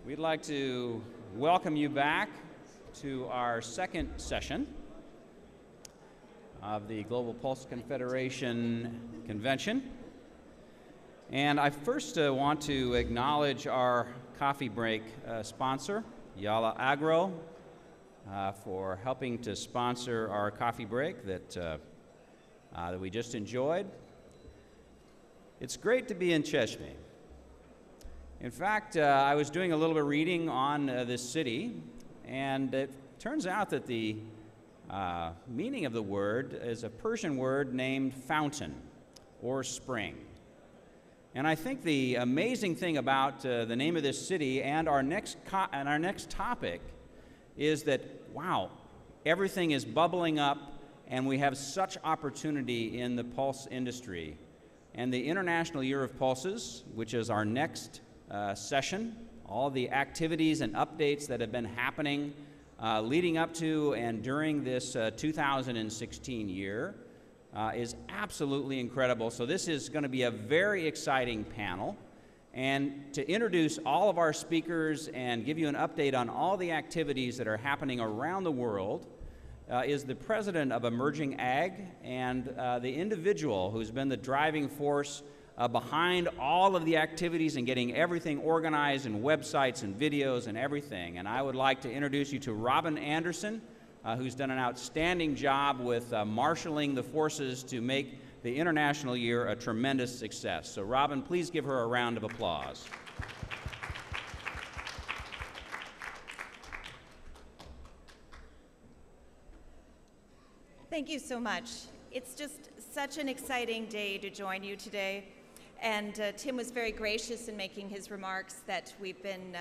We'd like to welcome you back to our second session of the Global Pulse Confederation Convention. And I first want to acknowledge our coffee break sponsor, Yala Agro, for helping to sponsor our coffee break that we just enjoyed. It's great to be in Cheshme. In fact, I was doing a little bit of reading on this city, and it turns out that the meaning of the word is a Persian word named fountain or spring. And I think the amazing thing about the name of this city and our next topic is that, wow, everything is bubbling up and we have such opportunity in the pulse industry. And the International Year of Pulses, which is our next session, all the activities and updates that have been happening leading up to and during this 2016 year is absolutely incredible. So this is going to be a very exciting panel. And to introduce all of our speakers and give you an update on all the activities that are happening around the world is the president of Emerging Ag and the individual who's been the driving force behind all of the activities and getting everything organized and websites and videos and everything. And I would like to introduce you to Robin Anderson, who's done an outstanding job with marshaling the forces to make the International Year a tremendous success. So Robin, please give her a round of applause. Thank you so much. It's just such an exciting day to join you today. And Tim was very gracious in making his remarks that we've been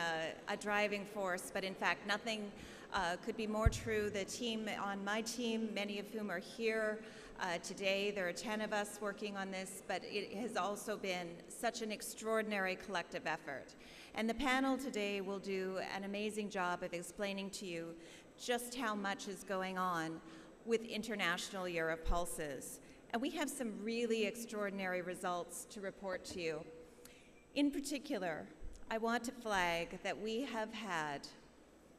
a driving force, but in fact nothing could be more true. The team on my team, many of whom are here today, there are 10 of us working on this, but it has also been such an extraordinary collective effort. And the panel today will do an amazing job of explaining to you just how much is going on with International Year of Pulses. And we have some really extraordinary results to report to you. In particular, I want to flag that we have had,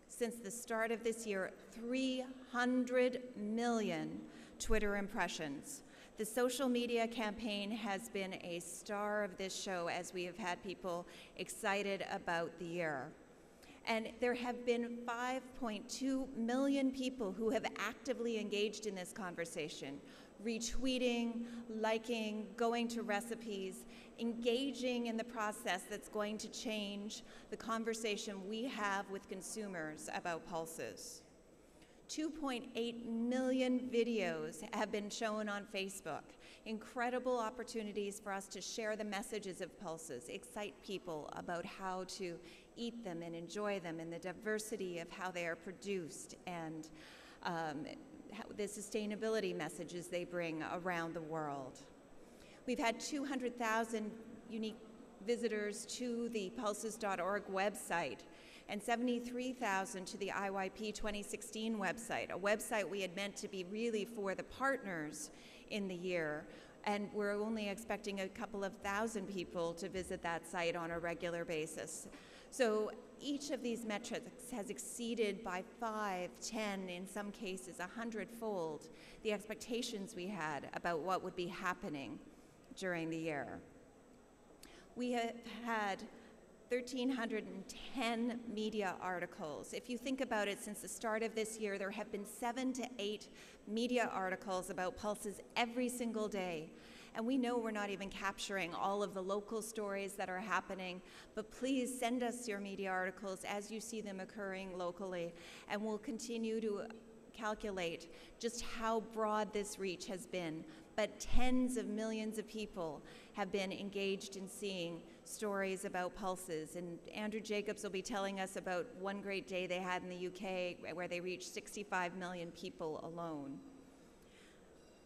since the start of this year, 300 million Twitter impressions. The social media campaign has been a star of this show as we have had people excited about the year. And there have been 5.2 million people who have actively engaged in this conversation, retweeting, liking, going to recipes, engaging in the process that's going to change the conversation we have with consumers about pulses. 2.8 million videos have been shown on Facebook. Incredible opportunities for us to share the messages of pulses, excite people about how to eat them and enjoy them, and the diversity of how they are produced, and the sustainability messages they bring around the world. We've had 200,000 unique visitors to the pulses.org website and 73,000 to the IYP 2016 website, a website we had meant to be really for the partners in the year. And we're only expecting a couple of thousand people to visit that site on a regular basis. So each of these metrics has exceeded by 5, 10, in some cases 100-fold the expectations we had about what would be happening during the year. We have had 1,310 media articles. If you think about it, since the start of this year, there have been 7 to 8 media articles about pulses every single day. And we know we're not even capturing all of the local stories that are happening, but please send us your media articles as you see them occurring locally, and we'll continue to calculate just how broad this reach has been. But tens of millions of people have been engaged in seeing stories about pulses, and Andrew Jacobs will be telling us about one great day they had in the UK where they reached 65 million people alone.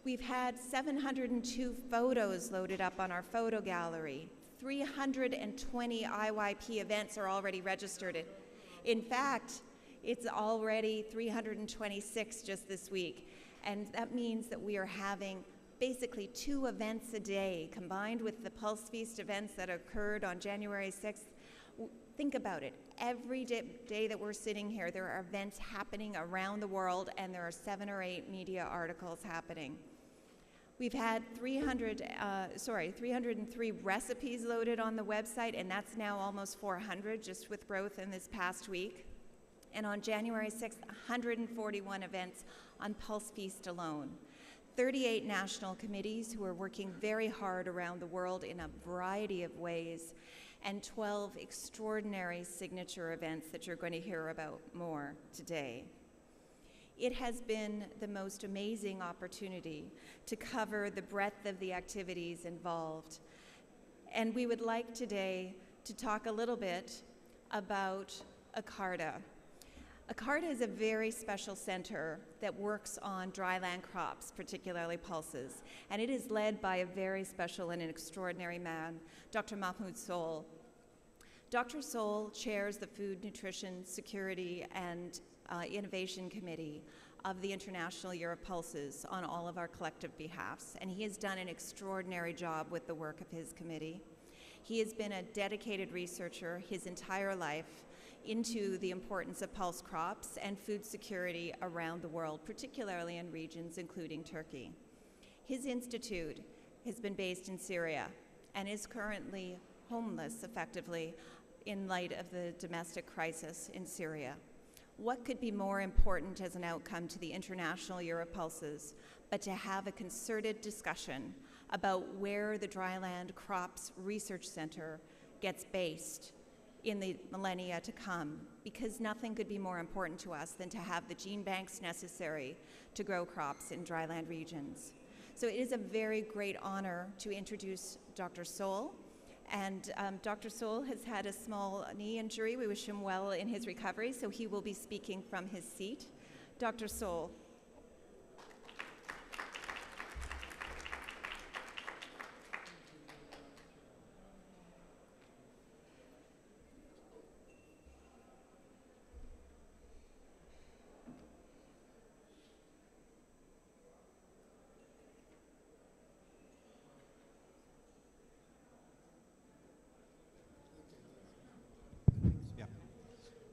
We've had 702 photos loaded up on our photo gallery. 320 IYP events are already registered. In fact, it's already 326 just this week. And that means that we are having basically 2 events a day, combined with the Pulse Feast events that occurred on January 6th. Think about it. Every day that we're sitting here, there are events happening around the world, and there are 7 or 8 media articles happening. We've had 303 recipes loaded on the website, and that's now almost 400 just with growth in this past week. And on January 6th, 141 events on Pulse Feast alone. 38 national committees who are working very hard around the world in a variety of ways, and 12 extraordinary signature events that you're going to hear about more today. It has been the most amazing opportunity to cover the breadth of the activities involved. And we would like today to talk a little bit about ACARDA. ACARDA is a very special center that works on dryland crops, particularly pulses, and it is led by a very special and an extraordinary man, Dr. Mahmoud Soul. Dr. Soul chairs the Food, Nutrition, Security, and Innovation Committee of the International Year of Pulses on all of our collective behalfs, and he has done an extraordinary job with the work of his committee. He has been a dedicated researcher his entire life into the importance of pulse crops and food security around the world, particularly in regions including Turkey. His institute has been based in Syria and is currently homeless, effectively, in light of the domestic crisis in Syria. What could be more important as an outcome to the International Year of Pulses but to have a concerted discussion about where the Dryland Crops Research Center gets based in the millennia to come, because nothing could be more important to us than to have the gene banks necessary to grow crops in dryland regions. So it is a very great honor to introduce Dr. Soul. And Dr. Soul has had a small knee injury. We wish him well in his recovery, so he will be speaking from his seat. Dr. Soul.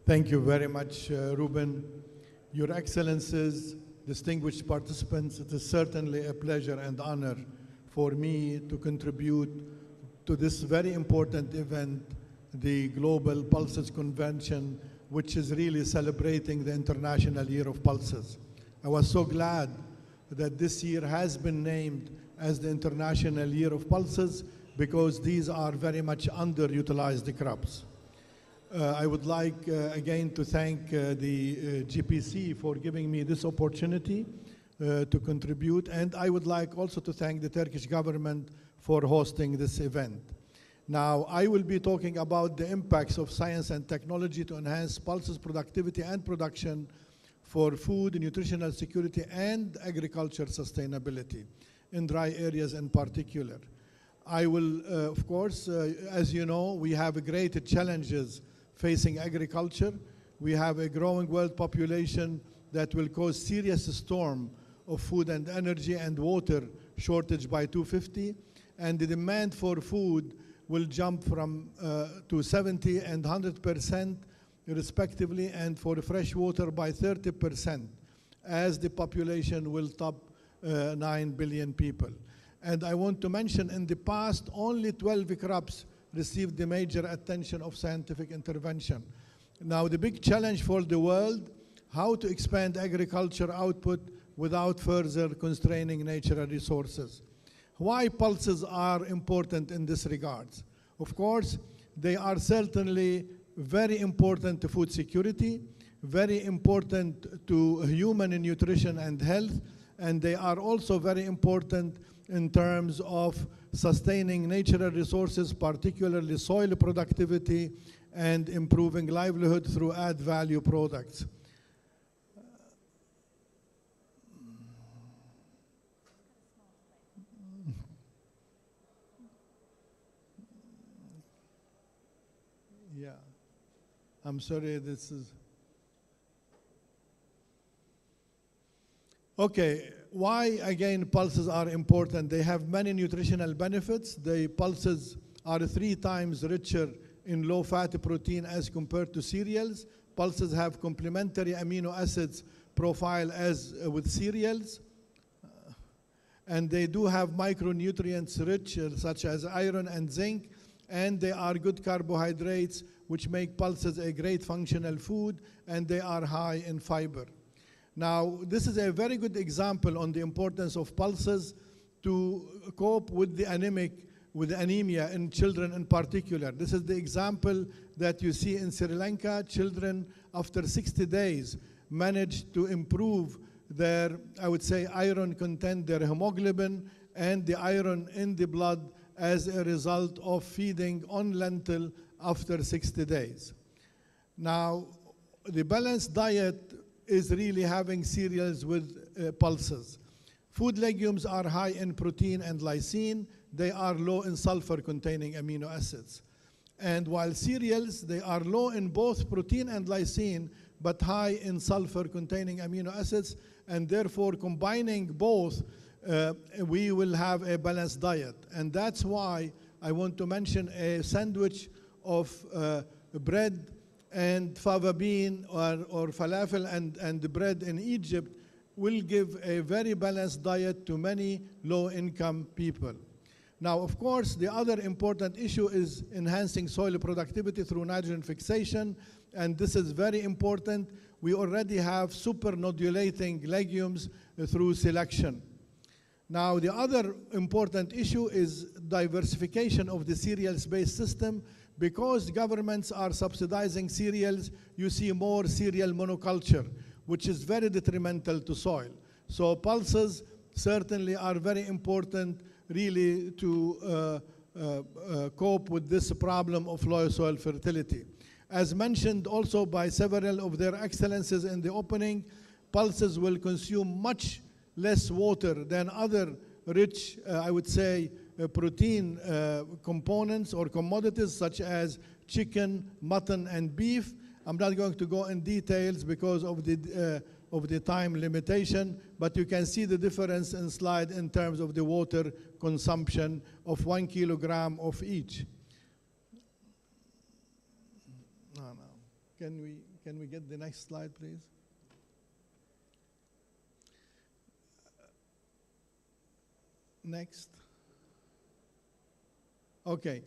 Thank you very much, Ruben. Your Excellencies, distinguished participants, it is certainly a pleasure and honor for me to contribute to this very important event, the Global Pulses Convention, which is really celebrating the International Year of Pulses. I was so glad that this year has been named as the International Year of Pulses because these are very much underutilized crops. I would like again to thank the GPC for giving me this opportunity to contribute, and I would like also to thank the Turkish government for hosting this event. Now, I will be talking about the impacts of science and technology to enhance pulses productivity and production for food, nutritional security, and agriculture sustainability in dry areas in particular. I will, of course, as you know, we have great challenges facing agriculture. We have a growing world population that will cause serious storm of food and energy and water shortage by 2050, and the demand for food will jump from to 70 and 100% respectively, and for fresh water by 30%, as the population will top 9 billion people. And I want to mention, in the past, only 12 crops received the major attention of scientific intervention. Now, the big challenge for the world, how to expand agriculture output without further constraining natural resources. Why pulses are important in this regard? Of course, they are certainly very important to food security, very important to human nutrition and health, and they are also very important in terms of sustaining natural resources, particularly soil productivity, and improving livelihood through add value products. Yeah, I'm sorry, this is... Okay, why again pulses are important? They have many nutritional benefits. The pulses are 3 times richer in low-fat protein as compared to cereals. Pulses have complementary amino acids profile as with cereals. And they do have micronutrients rich, such as iron and zinc, and they are good carbohydrates, which make pulses a great functional food, and they are high in fiber. Now, this is a very good example on the importance of pulses to cope with the anemia in children in particular. This is the example that you see in Sri Lanka. Children, after 60 days, managed to improve their, I would say, iron content, their hemoglobin, and the iron in the blood as a result of feeding on lentil after 60 days. Now, the balanced diet is really having cereals with pulses. Food legumes are high in protein and lysine. They are low in sulfur-containing amino acids. And while cereals, they are low in both protein and lysine, but high in sulfur-containing amino acids, and therefore combining both, we will have a balanced diet. And that's why I want to mention a sandwich of bread and fava bean or falafel and bread in Egypt will give a very balanced diet to many low-income people. Now, of course, the other important issue is enhancing soil productivity through nitrogen fixation, and this is very important. We already have super-nodulating legumes through selection. Now, the other important issue is diversification of the cereals-based system. Because governments are subsidizing cereals, you see more cereal monoculture, which is very detrimental to soil. So pulses certainly are very important really to cope with this problem of low soil fertility. As mentioned also by several of their excellencies in the opening, pulses will consume much less water than other rich, I would say, protein components or commodities such as chicken, mutton, and beef. I'm not going to go in details because of the time limitation, but you can see the difference in slide in terms of the water consumption of 1 kilogram of each. Can we get the next slide, please? Next. Okay.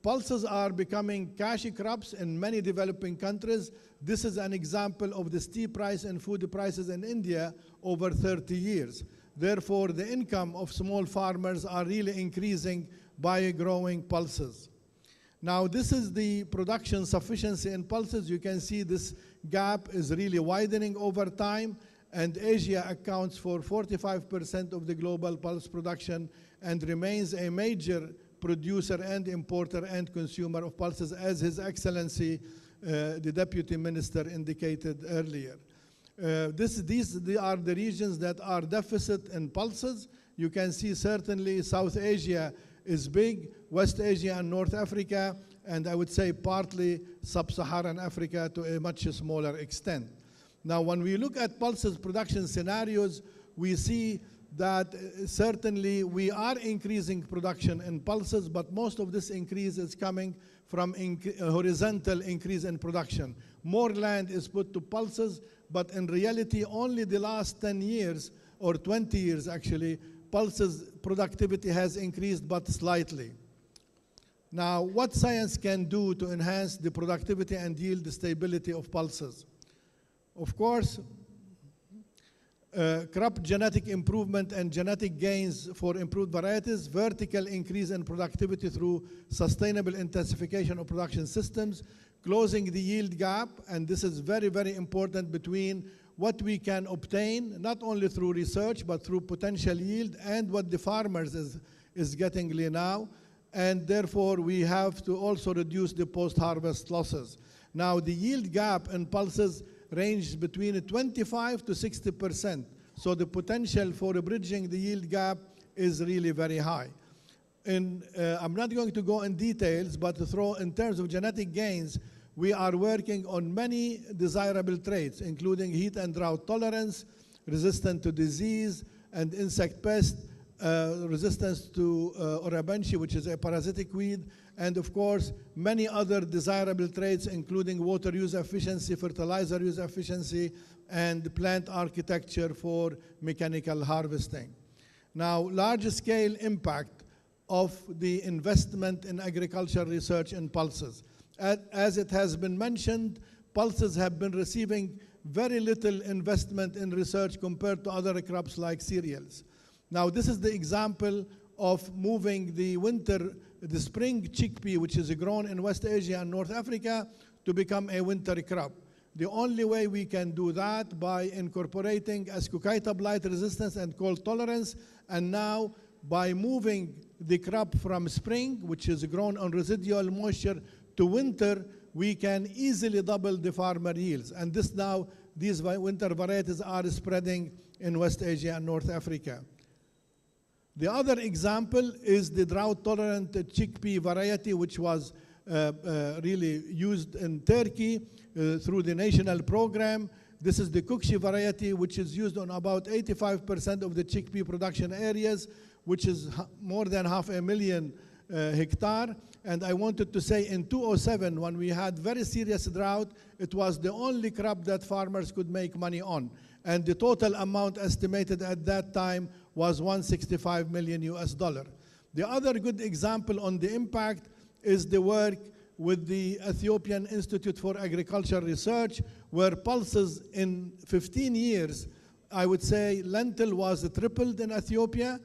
Pulses are becoming cash crops in many developing countries. This is an example of the steep rise in food prices in India over 30 years. Therefore, the income of small farmers are really increasing by growing pulses. Now, this is the production sufficiency in pulses. You can see this gap is really widening over time, and Asia accounts for 45% of the global pulse production and remains a major producer and importer and consumer of pulses, as His Excellency, the Deputy Minister, indicated earlier. These are the regions that are deficit in pulses. You can see certainly South Asia is big, West Asia and North Africa, and I would say partly Sub-Saharan Africa to a much smaller extent. Now, when we look at pulses production scenarios, we see that certainly we are increasing production in pulses, but most of this increase is coming from horizontal increase in production. More land is put to pulses, but in reality, only the last 10 years, or 20 years actually, pulses productivity has increased but slightly. Now, what science can do to enhance the productivity and yield stability of pulses? Of course, crop genetic improvement and genetic gains for improved varieties, vertical increase in productivity through sustainable intensification of production systems, closing the yield gap, and this is very, very important between what we can obtain, not only through research, but through potential yield and what the farmers is getting now, and therefore we have to also reduce the post-harvest losses. Now, the yield gap in pulses ranges between 25 to 60%. So the potential for bridging the yield gap is really very high. And I'm not going to go in details, but in terms of genetic gains, we are working on many desirable traits, including heat and drought tolerance, resistance to disease and insect pest, resistance to Orabenchi, which is a parasitic weed, and of course, many other desirable traits, including water use efficiency, fertilizer use efficiency, and plant architecture for mechanical harvesting. Now, large-scale impact of the investment in agricultural research in pulses. As it has been mentioned, pulses have been receiving very little investment in research compared to other crops like cereals. Now, this is the example of moving the spring chickpea, which is grown in West Asia and North Africa, to become a winter crop. The only way we can do that by incorporating ascochyta blight resistance and cold tolerance, and now by moving the crop from spring, which is grown on residual moisture, to winter, we can easily double the farmer yields. And these winter varieties are spreading in West Asia and North Africa. The other example is the drought-tolerant chickpea variety, which was really used in Turkey through the national program. This is the Kukshi variety, which is used on about 85% of the chickpea production areas, which is more than 500,000 hectare. And I wanted to say in 2007, when we had very serious drought, it was the only crop that farmers could make money on. And the total amount estimated at that time was $165 million. The other good example on the impact is the work with the Ethiopian Institute for Agricultural Research, where pulses in 15 years, I would say lentil was tripled in Ethiopia,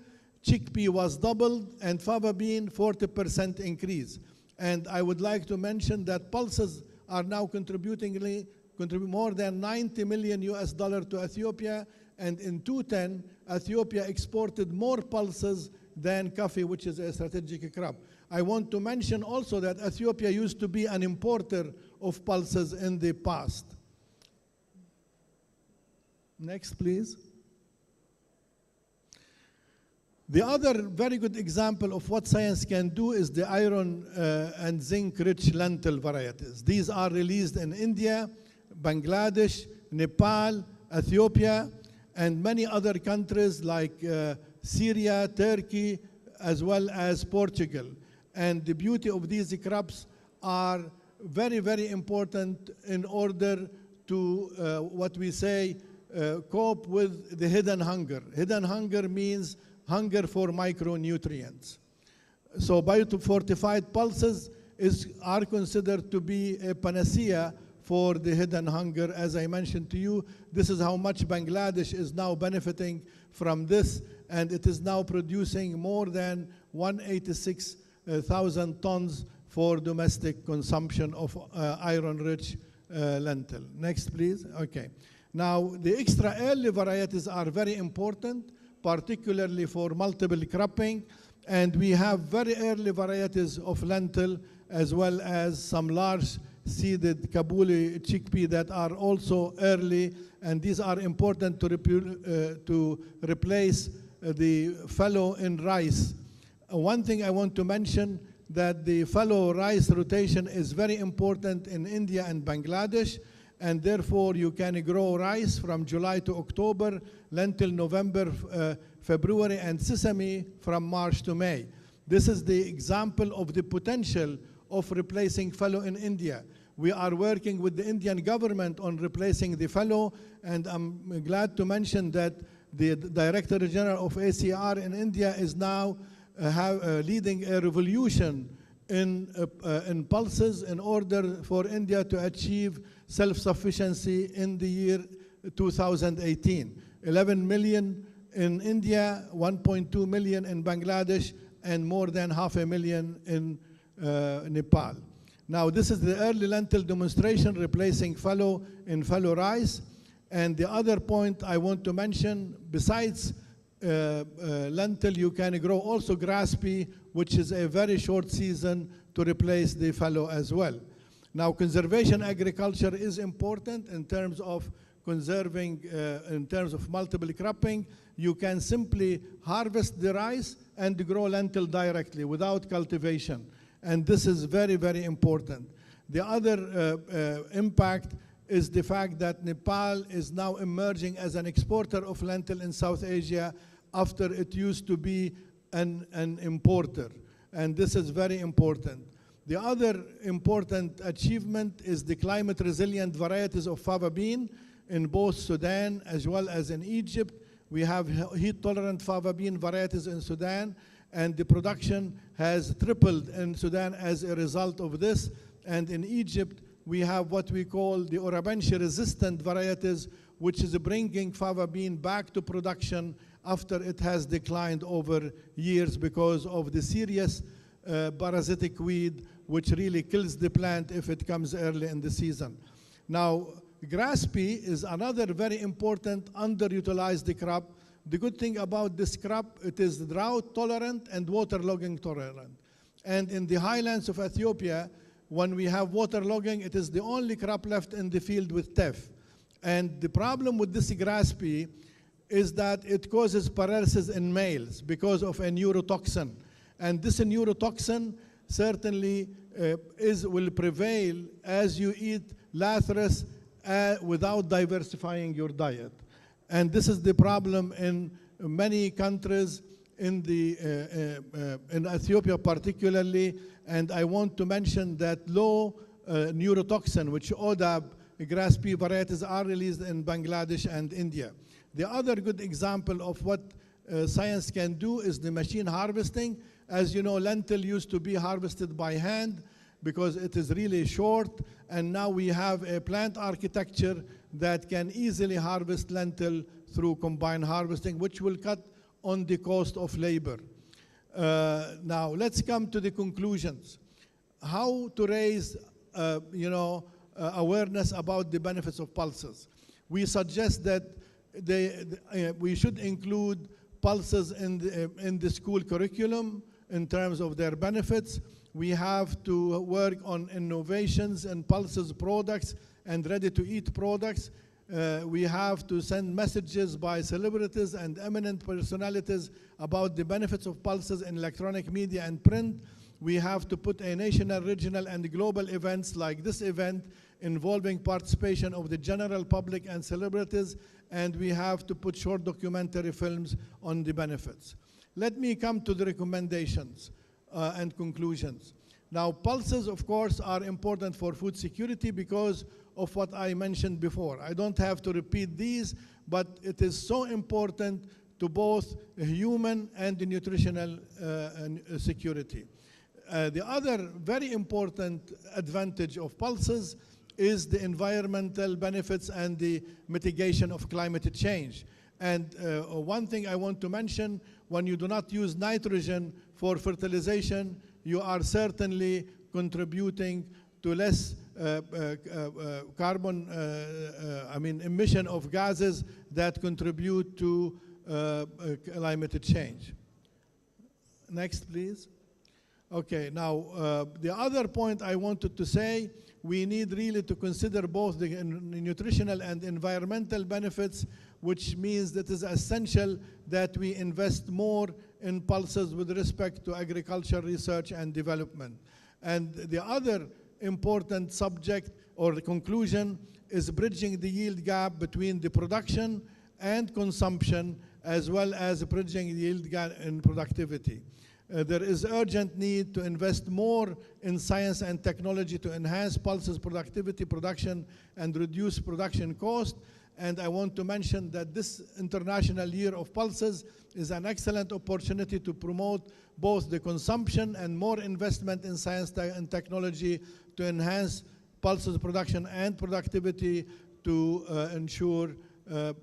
chickpea was doubled, and fava bean 40% increase. And I would like to mention that pulses are now contribute more than $90 million to Ethiopia, and in 2010, Ethiopia exported more pulses than coffee, which is a strategic crop. I want to mention also that Ethiopia used to be an importer of pulses in the past. Next, please. The other very good example of what science can do is the iron and zinc-rich lentil varieties. These are released in India, Bangladesh, Nepal, Ethiopia, and many other countries like Syria, Turkey, as well as Portugal. And the beauty of these crops are very, very important in order to, what we say, cope with the hidden hunger. Hidden hunger means hunger for micronutrients. So biofortified pulses are considered to be a panacea for the hidden hunger. As I mentioned to you, this is how much Bangladesh is now benefiting from this, and it is now producing more than 186,000 tons for domestic consumption of iron-rich lentil. Next, please. Okay. Now, the extra early varieties are very important, particularly for multiple cropping, and we have very early varieties of lentil as well as some large seeded Kabuli chickpea that are also early, and these are important to replace the fallow in rice. One thing I want to mention, that the fallow rice rotation is very important in India and Bangladesh, and therefore you can grow rice from July to October, lentil November, February, and sesame from March to May. This is the example of the potential of replacing fallow in India. We are working with the Indian government on replacing the fallow, and I'm glad to mention that the Director General of ACR in India is now leading a revolution in pulses in order for India to achieve self-sufficiency in the year 2018. 11 million in India, 1.2 million in Bangladesh, and more than 500,000 in Nepal. Now, this is the early lentil demonstration replacing fallow in fallow rice. And the other point I want to mention, besides lentil, you can grow also grass pea, which is a very short season to replace the fallow as well. Now, conservation agriculture is important in terms of conserving, in terms of multiple cropping. You can simply harvest the rice and grow lentil directly without cultivation. And this is very, very important. The other impact is the fact that Nepal is now emerging as an exporter of lentil in South Asia after it used to be an importer. And this is very important. The other important achievement is the climate resilient varieties of fava bean in both Sudan as well as in Egypt. We have heat tolerant fava bean varieties in Sudan, and the production has tripled in Sudan as a result of this. And in Egypt, we have what we call the Orabanshi resistant varieties, which is bringing fava bean back to production after it has declined over years because of the serious parasitic weed, which really kills the plant if it comes early in the season. Now, grass pea is another very important underutilized crop. The good thing about this crop, it is drought tolerant and waterlogging tolerant. And in the highlands of Ethiopia, when we have waterlogging, it is the only crop left in the field with teff. And the problem with this grass pea is that it causes paralysis in males because of a neurotoxin. And this neurotoxin certainly will prevail as you eat Lathyrus without diversifying your diet. And this is the problem in many countries, in Ethiopia particularly. And I want to mention that low neurotoxin, which ODAB grass pea varieties are released in Bangladesh and India. The other good example of what science can do is the machine harvesting. As you know, lentil used to be harvested by hand because it is really short, and now we have a plant architecture that can easily harvest lentil through combined harvesting, which will cut on the cost of labor. Now, let's come to the conclusions. How to raise awareness about the benefits of pulses. We suggest that we should include pulses in the school curriculum in terms of their benefits. We have to work on innovations in pulses products and ready-to-eat products. We have to send messages by celebrities and eminent personalities about the benefits of pulses in electronic media and print. We have to put a national, regional, and global events like this event involving participation of the general public and celebrities, and we have to put short documentary films on the benefits. Let me come to the recommendations and conclusions. Now, pulses, of course, are important for food security because of what I mentioned before. I don't have to repeat these, but it is so important to both human and the nutritional security. The other very important advantage of pulses is the environmental benefits and the mitigation of climate change. And one thing I want to mention, when you do not use nitrogen for fertilization, you are certainly contributing to less emission of gases that contribute to climate change. Next, please. Okay, now the other point I wanted to say, we need really to consider both the nutritional and environmental benefits, which means that it is essential that we invest more in pulses with respect to agriculture research and development. And the other important subject or the conclusion is bridging the yield gap between the production and consumption, as well as bridging the yield gap in productivity. There is urgent need to invest more in science and technology to enhance pulses productivity, production, and reduce production cost. And I want to mention that this International Year of Pulses is an excellent opportunity to promote both the consumption and more investment in science and technology to enhance pulses production and productivity to ensure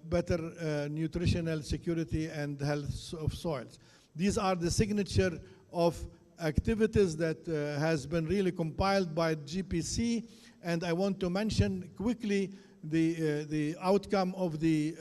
better nutritional security and health of soils. These are the signature of activities that has been really compiled by GPC, and I want to mention quickly the outcome of the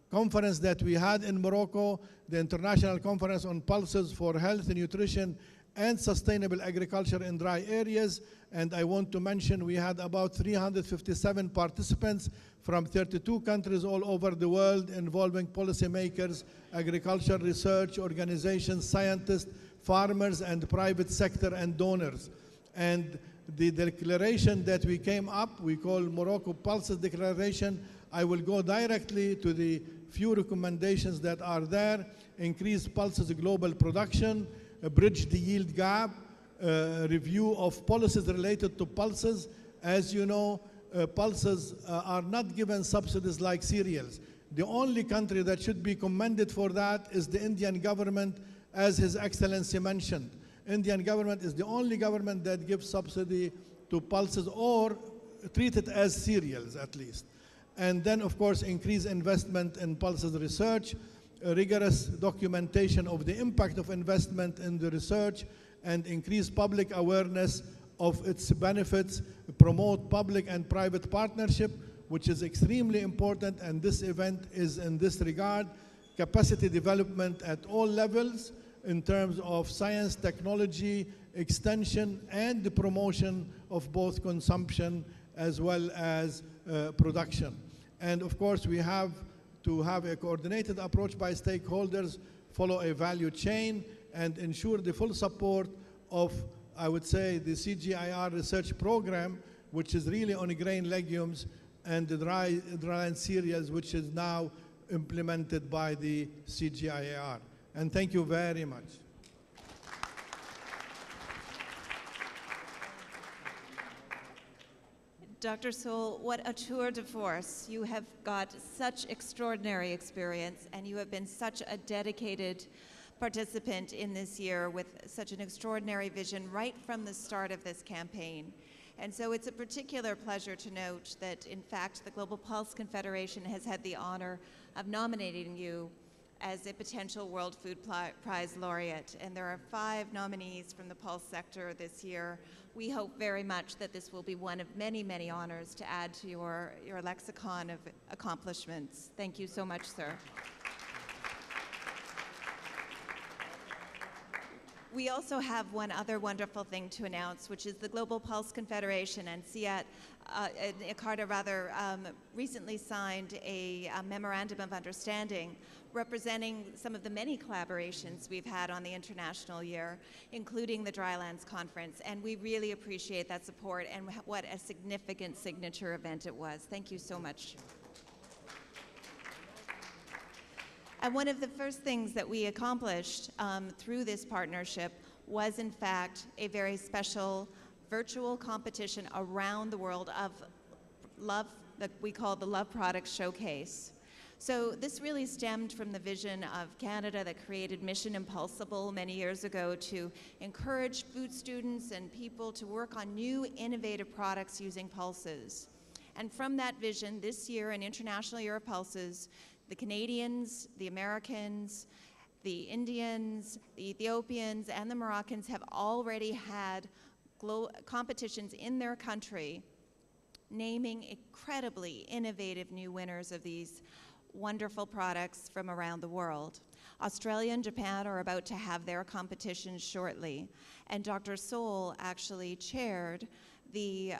conference that we had in Morocco, the International Conference on Pulses for Health, Nutrition, and Sustainable Agriculture in Dry Areas. And I want to mention we had about 357 participants from 32 countries all over the world, involving policymakers, agriculture research organizations, scientists, farmers, and private sector and donors. And the declaration that we came up, we call Morocco Pulses Declaration. I will go directly to the few recommendations that are there. Increase pulses global production, bridge the yield gap, review of policies related to pulses. As you know, pulses are not given subsidies like cereals. The only country that should be commended for that is the Indian government, as His Excellency mentioned. Indian government is the only government that gives subsidy to pulses or treat it as cereals at least. And then, of course, increase investment in pulses research, rigorous documentation of the impact of investment in the research, and increase public awareness of its benefits, promote public and private partnership, which is extremely important, and this event is in this regard. Capacity development at all levels in terms of science, technology, extension, and the promotion of both consumption as well as production. And of course, we have to have a coordinated approach by stakeholders, follow a value chain, and ensure the full support of, I would say, the CGIAR research program, which is really on grain legumes and the dryland cereals, which is now implemented by the CGIAR. And thank you very much. Dr. Soul, what a tour de force. You have got such extraordinary experience, and you have been such a dedicated participant in this year with such an extraordinary vision right from the start of this campaign. And so it's a particular pleasure to note that, in fact, the Global Pulse Confederation has had the honor of nominating you as a potential World Food Prize laureate. And there are 5 nominees from the Pulse sector this year. We hope very much that this will be one of many, many honors to add to your lexicon of accomplishments. Thank you so much, sir. We also have one other wonderful thing to announce, which is the Global Pulse Confederation and ICARTA recently signed a memorandum of understanding representing some of the many collaborations we've had on the international year, including the Drylands Conference, and we really appreciate that support, and what a significant signature event it was. Thank you so much. And one of the first things that we accomplished through this partnership was, in fact, a very special virtual competition around the world of love that we call the Love Product Showcase. So this really stemmed from the vision of Canada that created Mission Impulsible many years ago to encourage food students and people to work on new innovative products using pulses. And from that vision, this year, an International Year of Pulses, the Canadians, the Americans, the Indians, the Ethiopians, and the Moroccans have already had competitions in their country naming incredibly innovative new winners of these wonderful products from around the world. Australia and Japan are about to have their competitions shortly, and Dr. Soul actually chaired the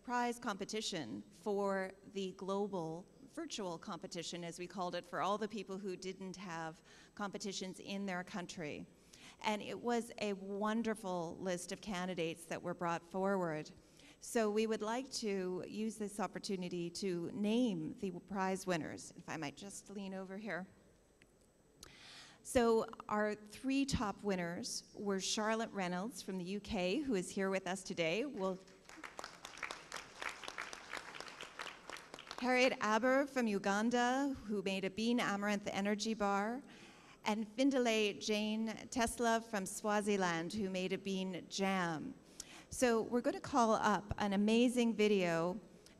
prize competition for the global virtual competition, as we called it, for all the people who didn't have competitions in their country. And it was a wonderful list of candidates that were brought forward. So we would like to use this opportunity to name the prize winners. If I might just lean over here. So our 3 top winners were Charlotte Reynolds from the UK, who is here with us today. Harriet Aber from Uganda, who made a bean amaranth energy bar, and Findalay Jane Tesla from Swaziland, who made a bean jam. So we're going to call up an amazing video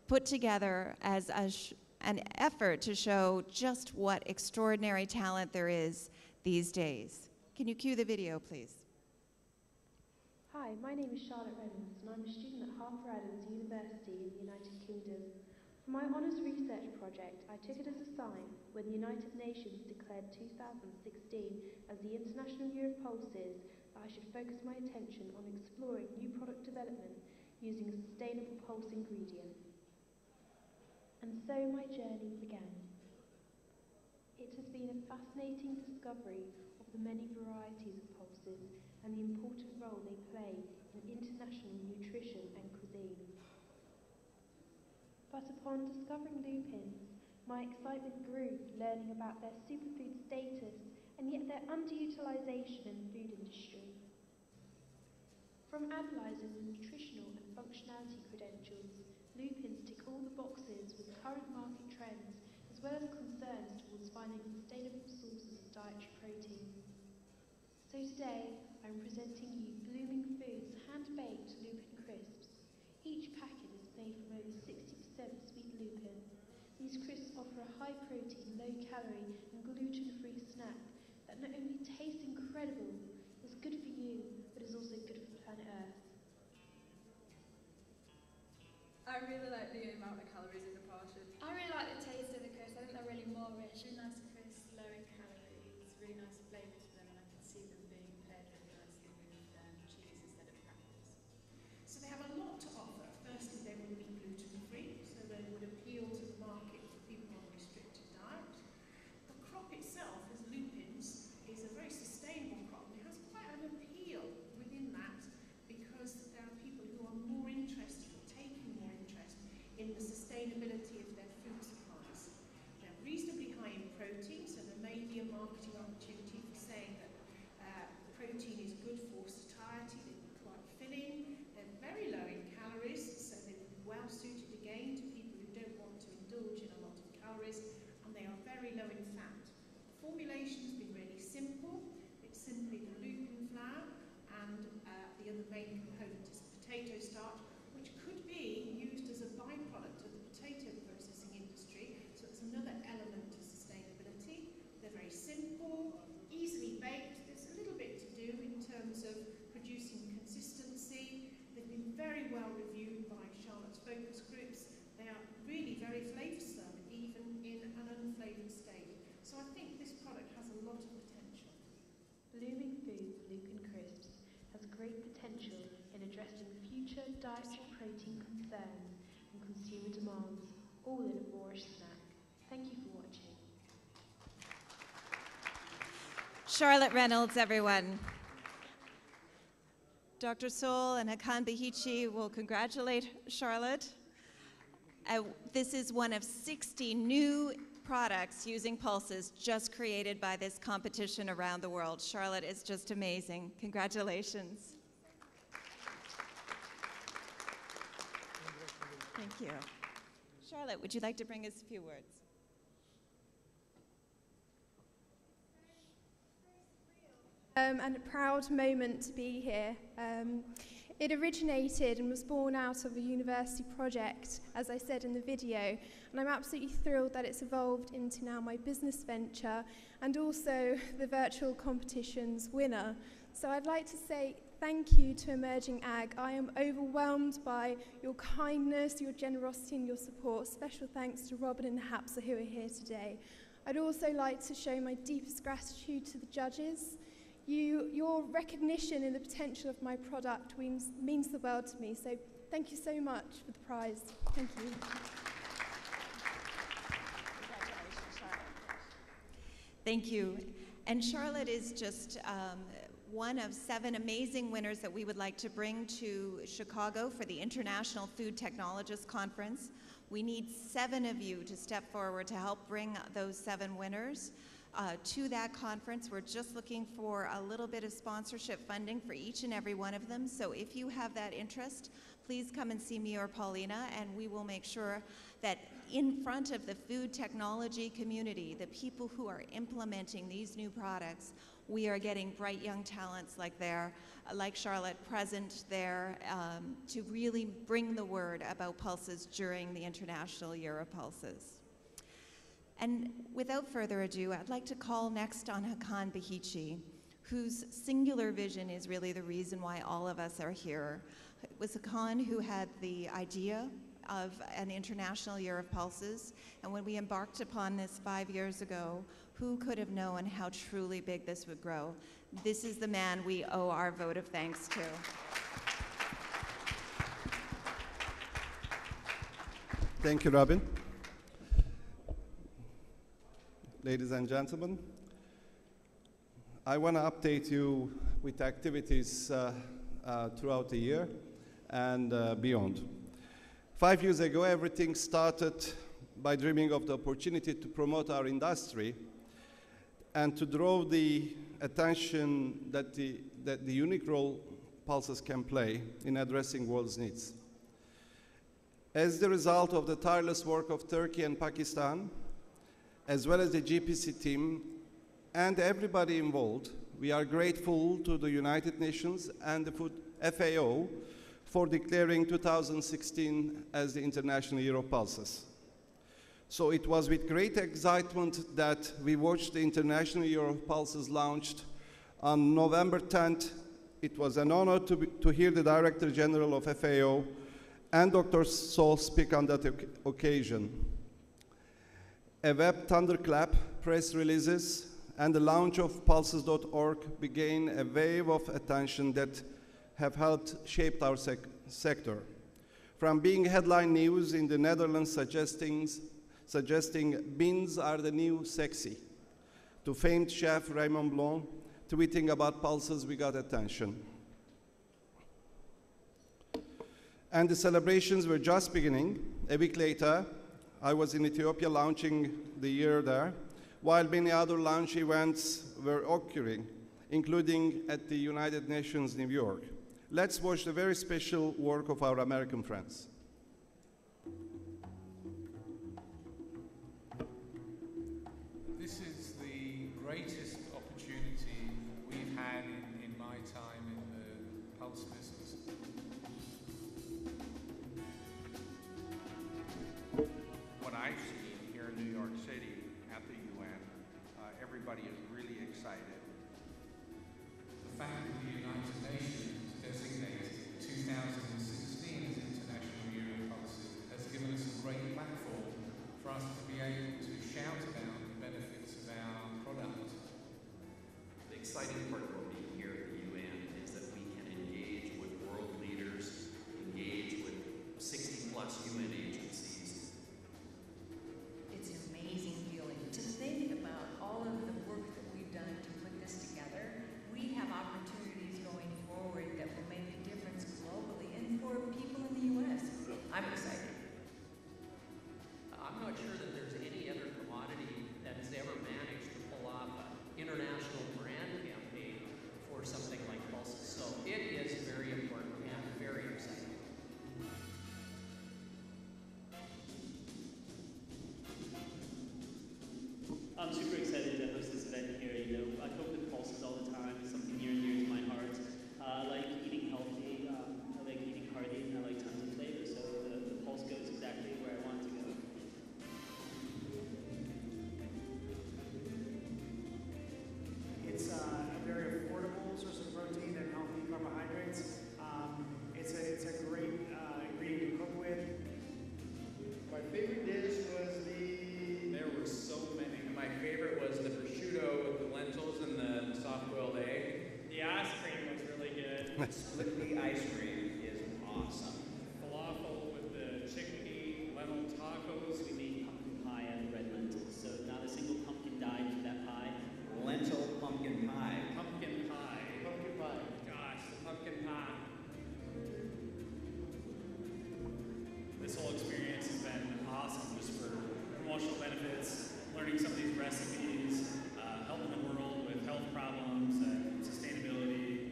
put together as an effort to show just what extraordinary talent there is these days. Can you cue the video, please? Hi, my name is Charlotte Reynolds, and I'm a student at Harper Adams University in the United Kingdom. For my honours research project, I took it as a sign when the United Nations declared 2016 as the International Year of Pulses that I should focus my attention on exploring new product development using a sustainable pulse ingredient. And so my journey began. It has been a fascinating discovery of the many varieties of pulses and the important role they play in international nutrition and cuisine. But upon discovering lupins, my excitement grew learning about their superfood status and yet their underutilization in the food industry. From analysing the nutritional and functionality credentials, lupins tick all the boxes with current market trends as well as concerns towards finding sustainable sources of dietary protein. So today, I'm presenting you Blooming Foods hand-baked lupin crisps. Each packet is made from over 60% sweet lupin. These crisps offer a high-protein, low-calorie and gluten-free snack that not only tastes incredible, is good for you, but is also good for planet Earth. I really like the amount of calories in the portion. I really like the taste of the crisps. I think they're really nourish. Really nice crisps, low in calories, really nice flavour to them, and I can see them being paired really nicely with cheese instead of crackers. So they have a lot to offer. Firstly, they will be gluten-free, so they would appeal to the market for people on a restricted diet. The crop itself, as lupins, is a very sustainable crop. It has quite an appeal within that because there are people who are more interested or taking more interest in the sustainability of their food supplies. They're reasonably high in protein, so there may be a marketing opportunity for saying that protein is good for satiety, they be quite filling. They're very low in calories, so they would be well suited again to people who don't want to indulge in a lot of calories, and they are very low in fat. The formulation's been really simple. It's simply the lupin flour and the other main component is potato starch, which could be used as a byproduct of the potato processing industry, so it's another element to sustainability. They're very simple, easily baked. There's a little bit to do in terms of producing consistency. They've been very well reviewed by Charlotte's focus groups. They are really very flavoursome, even in an unflavoured state. So I think this product has a lot of potential. Blooming Foods Lupin Crisps has great potential in addressing future dietary protein concerns and consumer demands, all in a boorish snack. Thank you for watching. Charlotte Reynolds, everyone. Dr. Soul and Hakan Bahichi will congratulate Charlotte. This is one of 60 new products using pulses just created by this competition around the world. Charlotte is just amazing. Congratulations. Thank you. Charlotte, would you like to bring us a few words? And a proud moment to be here. It originated and was born out of a university project, as I said in the video, and I'm absolutely thrilled that it's evolved into now my business venture and also the virtual competition's winner. So I'd like to say thank you to Emerging Ag. I am overwhelmed by your kindness, your generosity and your support. Special thanks to Robin and Hapsa who are here today. I'd also like to show my deepest gratitude to the judges. Your recognition in the potential of my product means the world to me, so thank you so much for the prize. Thank you. Congratulations, Charlotte. Thank you. And Charlotte is just one of 7 amazing winners that we would like to bring to Chicago for the International Food Technologists Conference. We need 7 of you to step forward to help bring those 7 winners to that conference. We're just looking for a little bit of sponsorship funding for each and every one of them. So if you have that interest, please come and see me or Paulina, and we will make sure that in front of the food technology community, the people who are implementing these new products, we are getting bright young talents like Charlotte present there to really bring the word about pulses during the International Year of Pulses. And without further ado, I'd like to call next on Hakan Bahichi, whose singular vision is really the reason why all of us are here. It was Hakan who had the idea of an International Year of Pulses, and when we embarked upon this 5 years ago, who could have known how truly big this would grow? This is the man we owe our vote of thanks to. Thank you, Robin. Ladies and gentlemen, I want to update you with activities throughout the year and beyond. 5 years ago, everything started by dreaming of the opportunity to promote our industry and to draw the attention that the unique role pulses can play in addressing world's needs. As the result of the tireless work of Turkey and Pakistan, as well as the GPC team and everybody involved, we are grateful to the United Nations and the FAO for declaring 2016 as the International Year of Pulses. So it was with great excitement that we watched the International Year of Pulses launched on November 10th. It was an honor to hear the Director General of FAO and Dr. Sol speak on that occasion. A web thunderclap, press releases, and the launch of pulses.org began a wave of attention that have helped shape our sector. From being headline news in the Netherlands suggesting beans are the new sexy, to famed chef Raymond Blanc tweeting about pulses, we got attention. And the celebrations were just beginning. A week later, I was in Ethiopia launching the year there, while many other launch events were occurring, including at the United Nations New York. Let's watch the very special work of our American friends. This is the greatest opportunity we've had in my time in the pulse business. What I've seen here in New York City at the UN, everybody is really excited. The fact that the United Nations designated 2016 as International Year of Pulses has given us a great platform for us to be able to shout about the benefits of our product. The exciting part about being here at the UN is that we can engage with world leaders, engage with 60-plus UN agencies. It's an amazing feeling to think about all of the work that we've done to put this together. We have opportunities going forward that will make a difference globally and for people in the U.S. I'm excited. I'm not sure that there's any other commodity that has ever managed to pull off an international brand campaign for something like pulses. So it is very important and very exciting. I'm super excited to host this event here. You know, I cope with pulses all the time. It's something near and dear to my heart. I like eating healthy. I like eating hearty, and I like tons of flavor. So the pulse goes exactly where I want it to go. It's a very affordable source of protein and healthy carbohydrates. It's a great ingredient to cook with. My favorite dish was there were so many. My favorite was the prosciutto with the lentils and the soft-boiled egg. The ice cream was really good. Split pea ice cream is awesome. Falafel with the chickpea, lentil tacos. We made pumpkin pie out of red lentils, so not a single pumpkin died for that pie. Lentil pumpkin pie. Pumpkin pie. Pumpkin pie. Gosh, the pumpkin pie. This whole experience has been awesome just for promotional benefits, learning some of these recipes, helping the world with health problems and sustainability.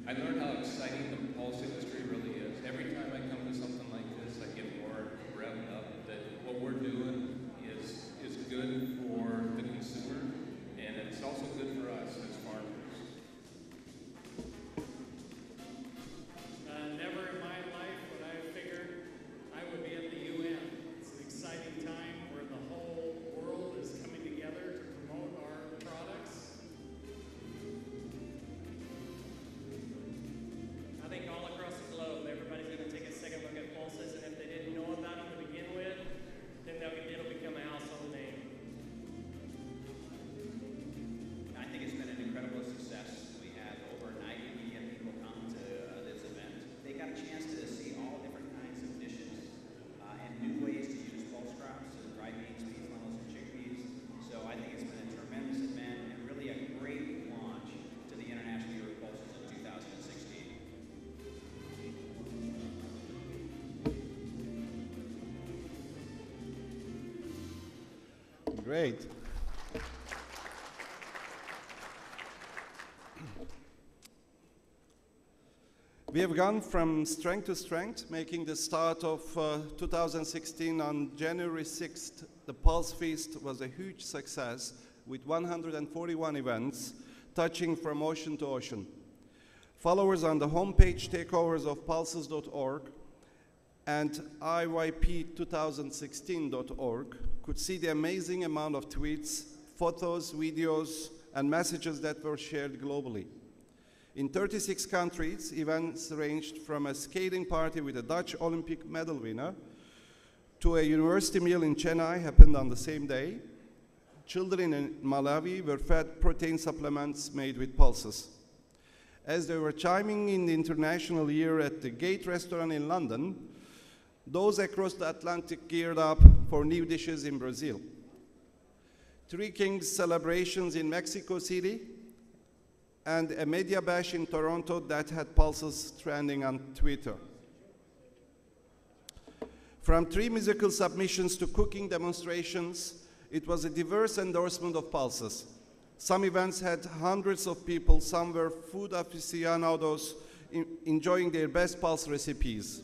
I learned how exciting the pulse industry really is. Every time I come to something like this, I get more revved up that what we're doing is good for the consumer, and it's also good for us as farmers. Never in my life would I have figured I would be at the UN. It's an exciting time where the whole world is coming together to promote our products. I think all across the globe, everybody's going to take a second look at pulses, and if they didn't know about them to begin with, then it'll become a household name. I think it's been an incredible success. We had over 90 media people come to this event. They got a chance to see all different kinds of dishes and new ways to use pulse crops, dried beans, peas, lentils, and chickpeas. So I think it's been a tremendous event and really a great launch to the International Year of Pulses in 2016. Great. We have gone from strength to strength, making the start of 2016 on January 6th. The Pulse Feast was a huge success with 141 events, touching from ocean to ocean. Followers on the homepage takeovers of pulses.org and IYP2016.org could see the amazing amount of tweets, photos, videos, and messages that were shared globally. In 36 countries, events ranged from a skating party with a Dutch Olympic medal winner to a university meal in Chennai happened on the same day. Children in Malawi were fed protein supplements made with pulses. As they were chiming in the International Year at the Gate restaurant in London, those across the Atlantic geared up for new dishes in Brazil. Three Kings celebrations in Mexico City, and a media bash in Toronto that had pulses trending on Twitter. From 3 musical submissions to cooking demonstrations, it was a diverse endorsement of pulses. Some events had hundreds of people, some were food aficionados enjoying their best pulse recipes.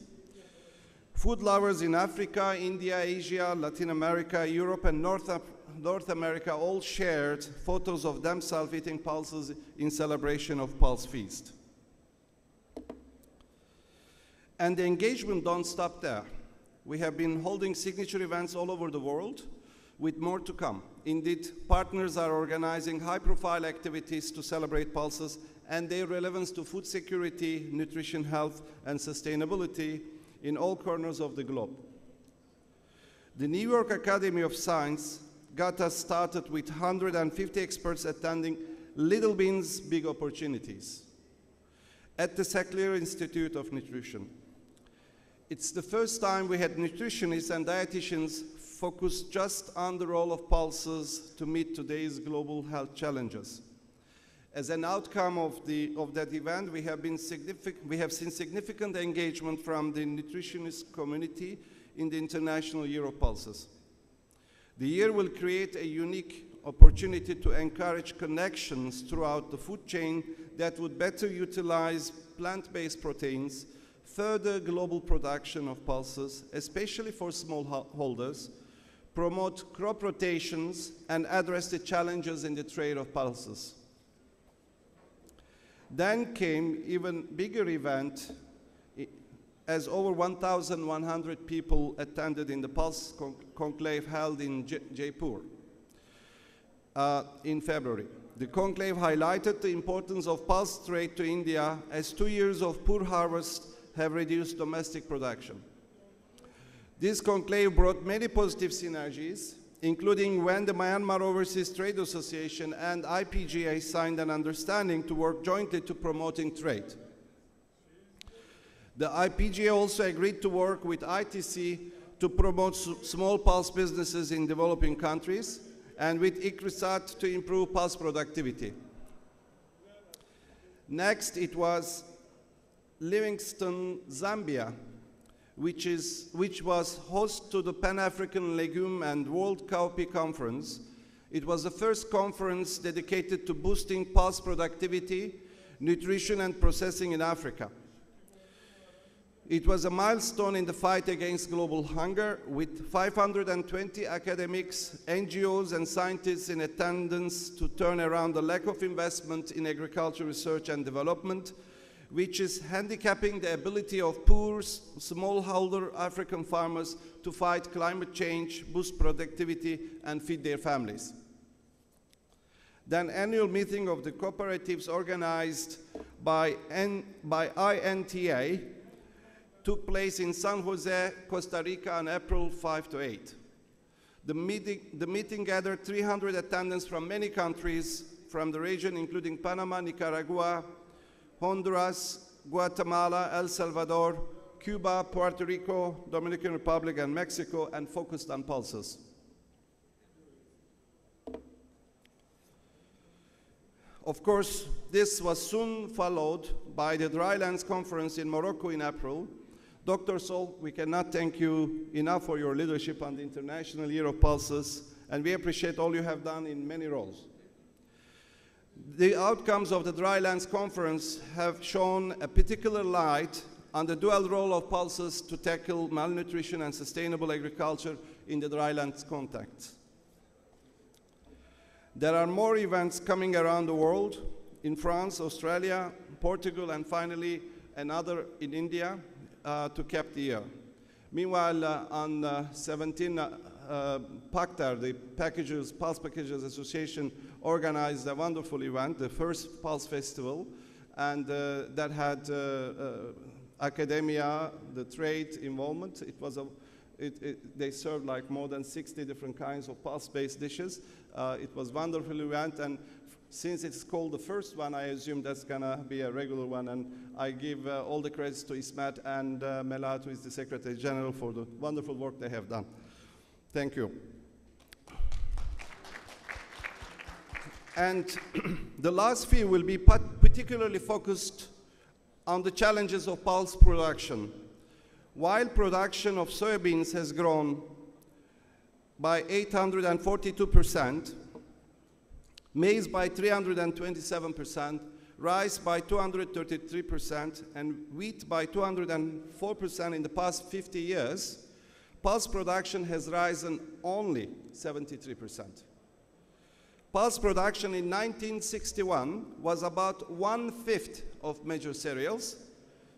Food lovers in Africa, India, Asia, Latin America, Europe, and North America all shared photos of themselves eating pulses in celebration of Pulse Feast. And the engagement don't stop there. We have been holding signature events all over the world, with more to come. Indeed, partners are organizing high-profile activities to celebrate pulses and their relevance to food security, nutrition, health, and sustainability in all corners of the globe. The New York Academy of Science got us started with 150 experts attending Little Beans Big Opportunities at the Sackler Institute of Nutrition. It's the first time we had nutritionists and dietitians focus just on the role of pulses to meet today's global health challenges. As an outcome of that event, we have seen significant engagement from the nutritionist community in the International Year of Pulses. The year will create a unique opportunity to encourage connections throughout the food chain that would better utilize plant-based proteins, further global production of pulses, especially for smallholders, promote crop rotations, and address the challenges in the trade of pulses. Then came even bigger event as over 1,100 people attended in the Pulse Conclave held in Jaipur in February. The conclave highlighted the importance of pulse trade to India as 2 years of poor harvest have reduced domestic production. This conclave brought many positive synergies, including when the Myanmar Overseas Trade Association and IPGA signed an understanding to work jointly to promoting trade. The IPGA also agreed to work with ITC to promote small pulse businesses in developing countries, and with ICRISAT to improve pulse productivity. Next, it was Livingstone, Zambia, which was host to the Pan-African Legume and World Cowpea Conference. It was the first conference dedicated to boosting pulse productivity, nutrition, and processing in Africa. It was a milestone in the fight against global hunger, with 520 academics, NGOs, and scientists in attendance to turn around the lack of investment in agriculture research and development, which is handicapping the ability of poor, smallholder African farmers to fight climate change, boost productivity, and feed their families. Then annual meeting of the cooperatives organized by INTA took place in San Jose, Costa Rica on April 5 to 8. The meeting gathered 300 attendants from many countries from the region, including Panama, Nicaragua, Honduras, Guatemala, El Salvador, Cuba, Puerto Rico, Dominican Republic, and Mexico, and focused on pulses. Of course, this was soon followed by the Drylands Conference in Morocco in April. Dr. Sol, we cannot thank you enough for your leadership on the International Year of Pulses, and we appreciate all you have done in many roles. The outcomes of the Drylands Conference have shone a particular light on the dual role of pulses to tackle malnutrition and sustainable agriculture in the drylands context. There are more events coming around the world, in France, Australia, Portugal, and finally another in India to cap the year. Meanwhile, on 17 PACTAR, the Pulse Packages Association, organized a wonderful event, the first Pulse Festival, and that had academia, the trade involvement. They served like more than 60 different kinds of pulse-based dishes. It was a wonderful event, and since it's called the first one, I assume that's gonna be a regular one, and I give all the credits to Ismet and Melat, who is the Secretary General, for the wonderful work they have done. Thank you. And the last few will be particularly focused on the challenges of pulse production. While production of soybeans has grown by 842%, maize by 327%, rice by 233%, and wheat by 204% in the past 50 years, pulse production has risen only 73%. Pulse production in 1961 was about 1/5 of major cereals.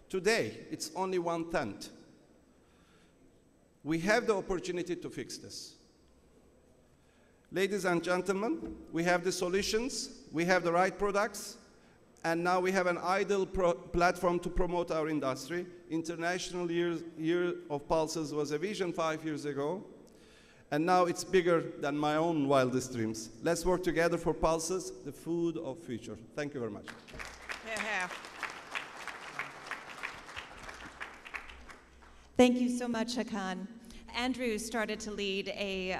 Today, it's only 1/10. We have the opportunity to fix this. Ladies and gentlemen, we have the solutions, we have the right products, and now we have an ideal platform to promote our industry. International Year of Pulses was a vision 5 years ago, and now it's bigger than my own wildest dreams. Let's work together for pulses, the food of future. Thank you very much. Yeah. Thank you so much, Hakan. Andrew started to lead a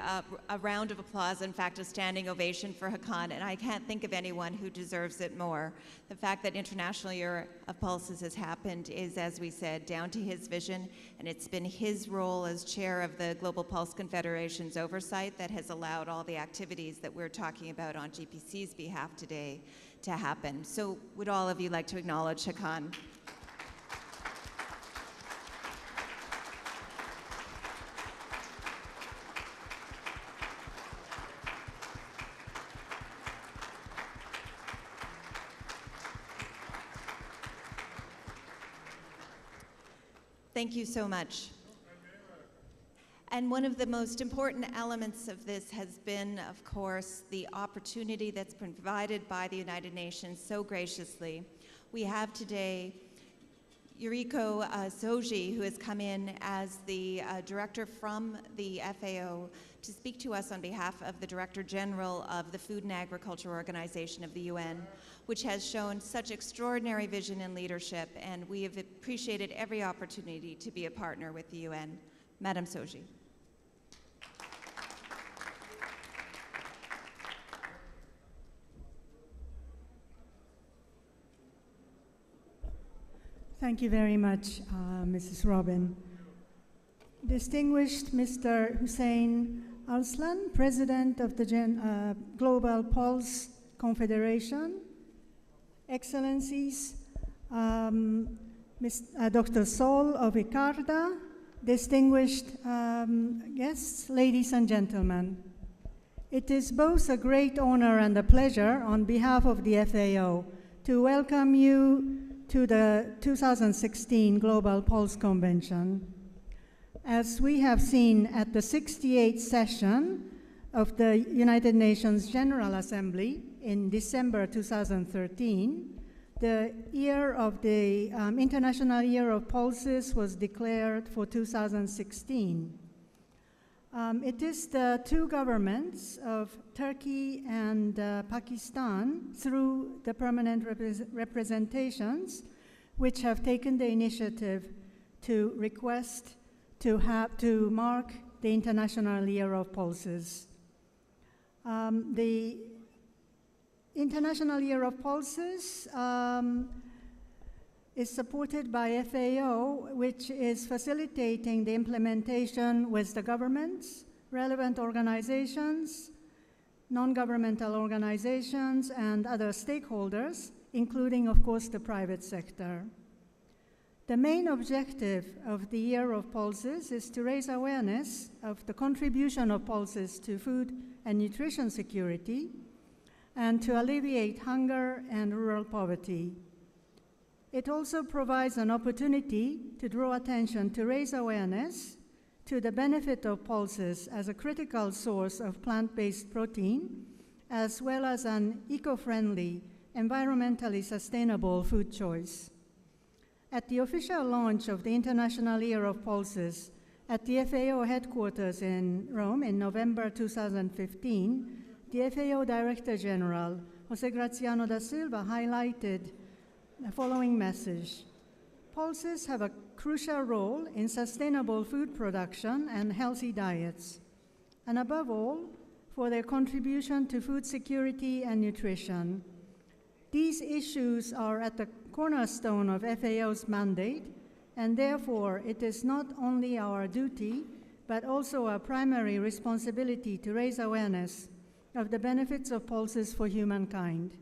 round of applause, in fact, a standing ovation for Hakan, and I can't think of anyone who deserves it more. The fact that International Year of Pulses has happened is, as we said, down to his vision, and it's been his role as chair of the Global Pulse Confederation's oversight that has allowed all the activities that we're talking about on GPC's behalf today to happen. So would all of you like to acknowledge Hakan? Thank you so much. And one of the most important elements of this has been, of course, the opportunity that's been provided by the United Nations so graciously. We have today Yuriko Soji, who has come in as the director from the FAO to speak to us on behalf of the Director General of the Food and Agriculture Organization of the UN, which has shown such extraordinary vision and leadership, and we have appreciated every opportunity to be a partner with the UN. Madam Soji. Thank you very much, Mrs. Robin. Distinguished Mr. Hussein Arslan, President of the Global Pulse Confederation, Excellencies, Dr. Sol of ICARDA, distinguished guests, ladies and gentlemen. It is both a great honor and a pleasure on behalf of the FAO to welcome you to the 2016 Global Pulse Convention. As we have seen at the 68th session of the United Nations General Assembly in December 2013, the year of the International Year of Pulses was declared for 2016. It is the two governments of Turkey and Pakistan, through the permanent representations, which have taken the initiative to request to mark the International Year of Pulses. The International Year of Pulses is supported by FAO, which is facilitating the implementation with the governments, relevant organizations, non-governmental organizations, and other stakeholders, including, of course, the private sector. The main objective of the Year of Pulses is to raise awareness of the contribution of pulses to food and nutrition security and to alleviate hunger and rural poverty. It also provides an opportunity to draw attention to raise awareness to the benefit of pulses as a critical source of plant-based protein, as well as an eco-friendly, environmentally sustainable food choice. At the official launch of the International Year of Pulses at the FAO headquarters in Rome in November 2015, the FAO Director General, José Graziano da Silva, highlighted the following message. Pulses have a crucial role in sustainable food production and healthy diets, and above all, for their contribution to food security and nutrition. These issues are at the cornerstone of FAO's mandate, and therefore it is not only our duty, but also our primary responsibility to raise awareness of the benefits of pulses for humankind.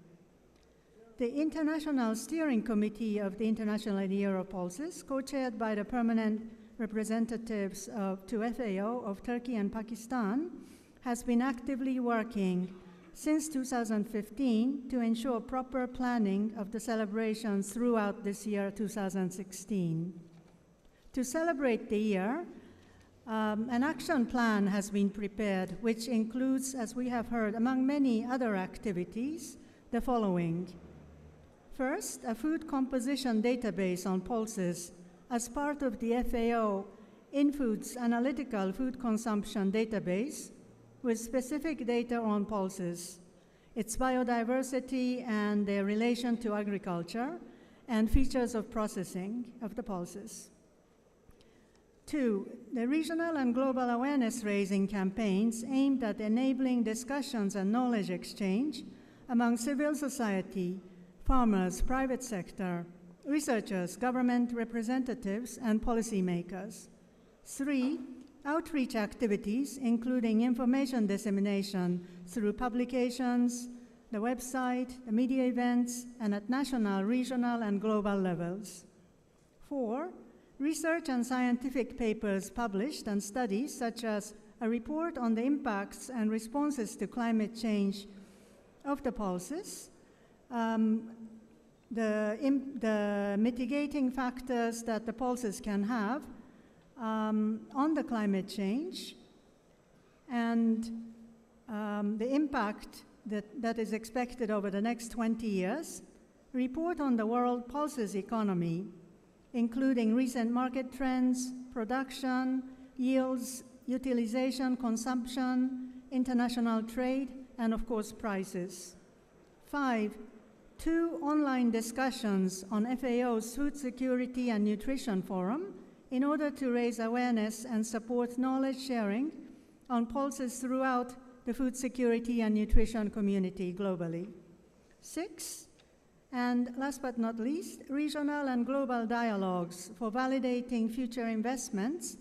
The International Steering Committee of the International Year of Pulses, co-chaired by the permanent representatives to FAO of Turkey and Pakistan, has been actively working since 2015 to ensure proper planning of the celebrations throughout this year, 2016. To celebrate the year, an action plan has been prepared, which includes, as we have heard, among many other activities, the following. First, a food composition database on pulses as part of the FAO InFood's analytical food consumption database with specific data on pulses, its biodiversity and their relation to agriculture, and features of processing of the pulses. Two, the regional and global awareness-raising campaigns aimed at enabling discussions and knowledge exchange among civil society, farmers, private sector, researchers, government representatives, and policymakers. Three, outreach activities, including information dissemination through publications, the website, the media events, and at national, regional, and global levels. Four, research and scientific papers published and studies, such as a report on the impacts and responses to climate change of the pulses, the mitigating factors that the pulses can have on the climate change, and the impact that is expected over the next 20 years, report on the world pulses economy, including recent market trends, production, yields, utilization, consumption, international trade, and of course prices. 5, 2 online discussions on FAO's Food Security and Nutrition Forum in order to raise awareness and support knowledge sharing on pulses throughout the food security and nutrition community globally. 6, and last but not least, regional and global dialogues for validating future investments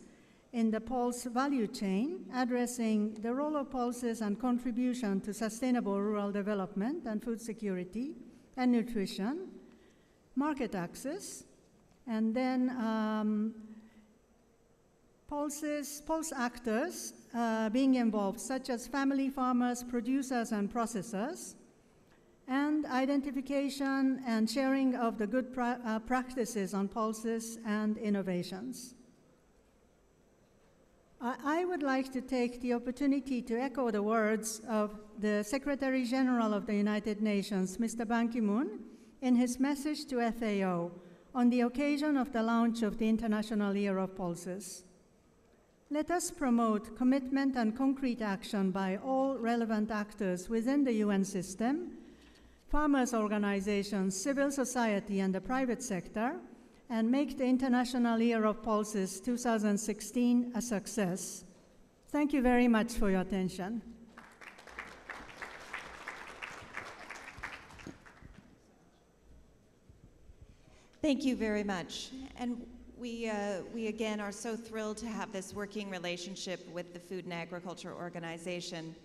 in the pulse value chain, addressing the role of pulses and contribution to sustainable rural development and food security and nutrition, market access, and then pulse actors being involved, such as family farmers, producers, and processors, and identification and sharing of the good practices on pulses and innovations. I would like to take the opportunity to echo the words of the Secretary General of the United Nations, Mr. Ban Ki-moon, in his message to FAO on the occasion of the launch of the International Year of Pulses. Let us promote commitment and concrete action by all relevant actors within the UN system, farmers' organizations, civil society, and the private sector, and make the International Year of Pulses 2016 a success. Thank you very much for your attention. Thank you very much. And we again are so thrilled to have this working relationship with the Food and Agriculture Organization.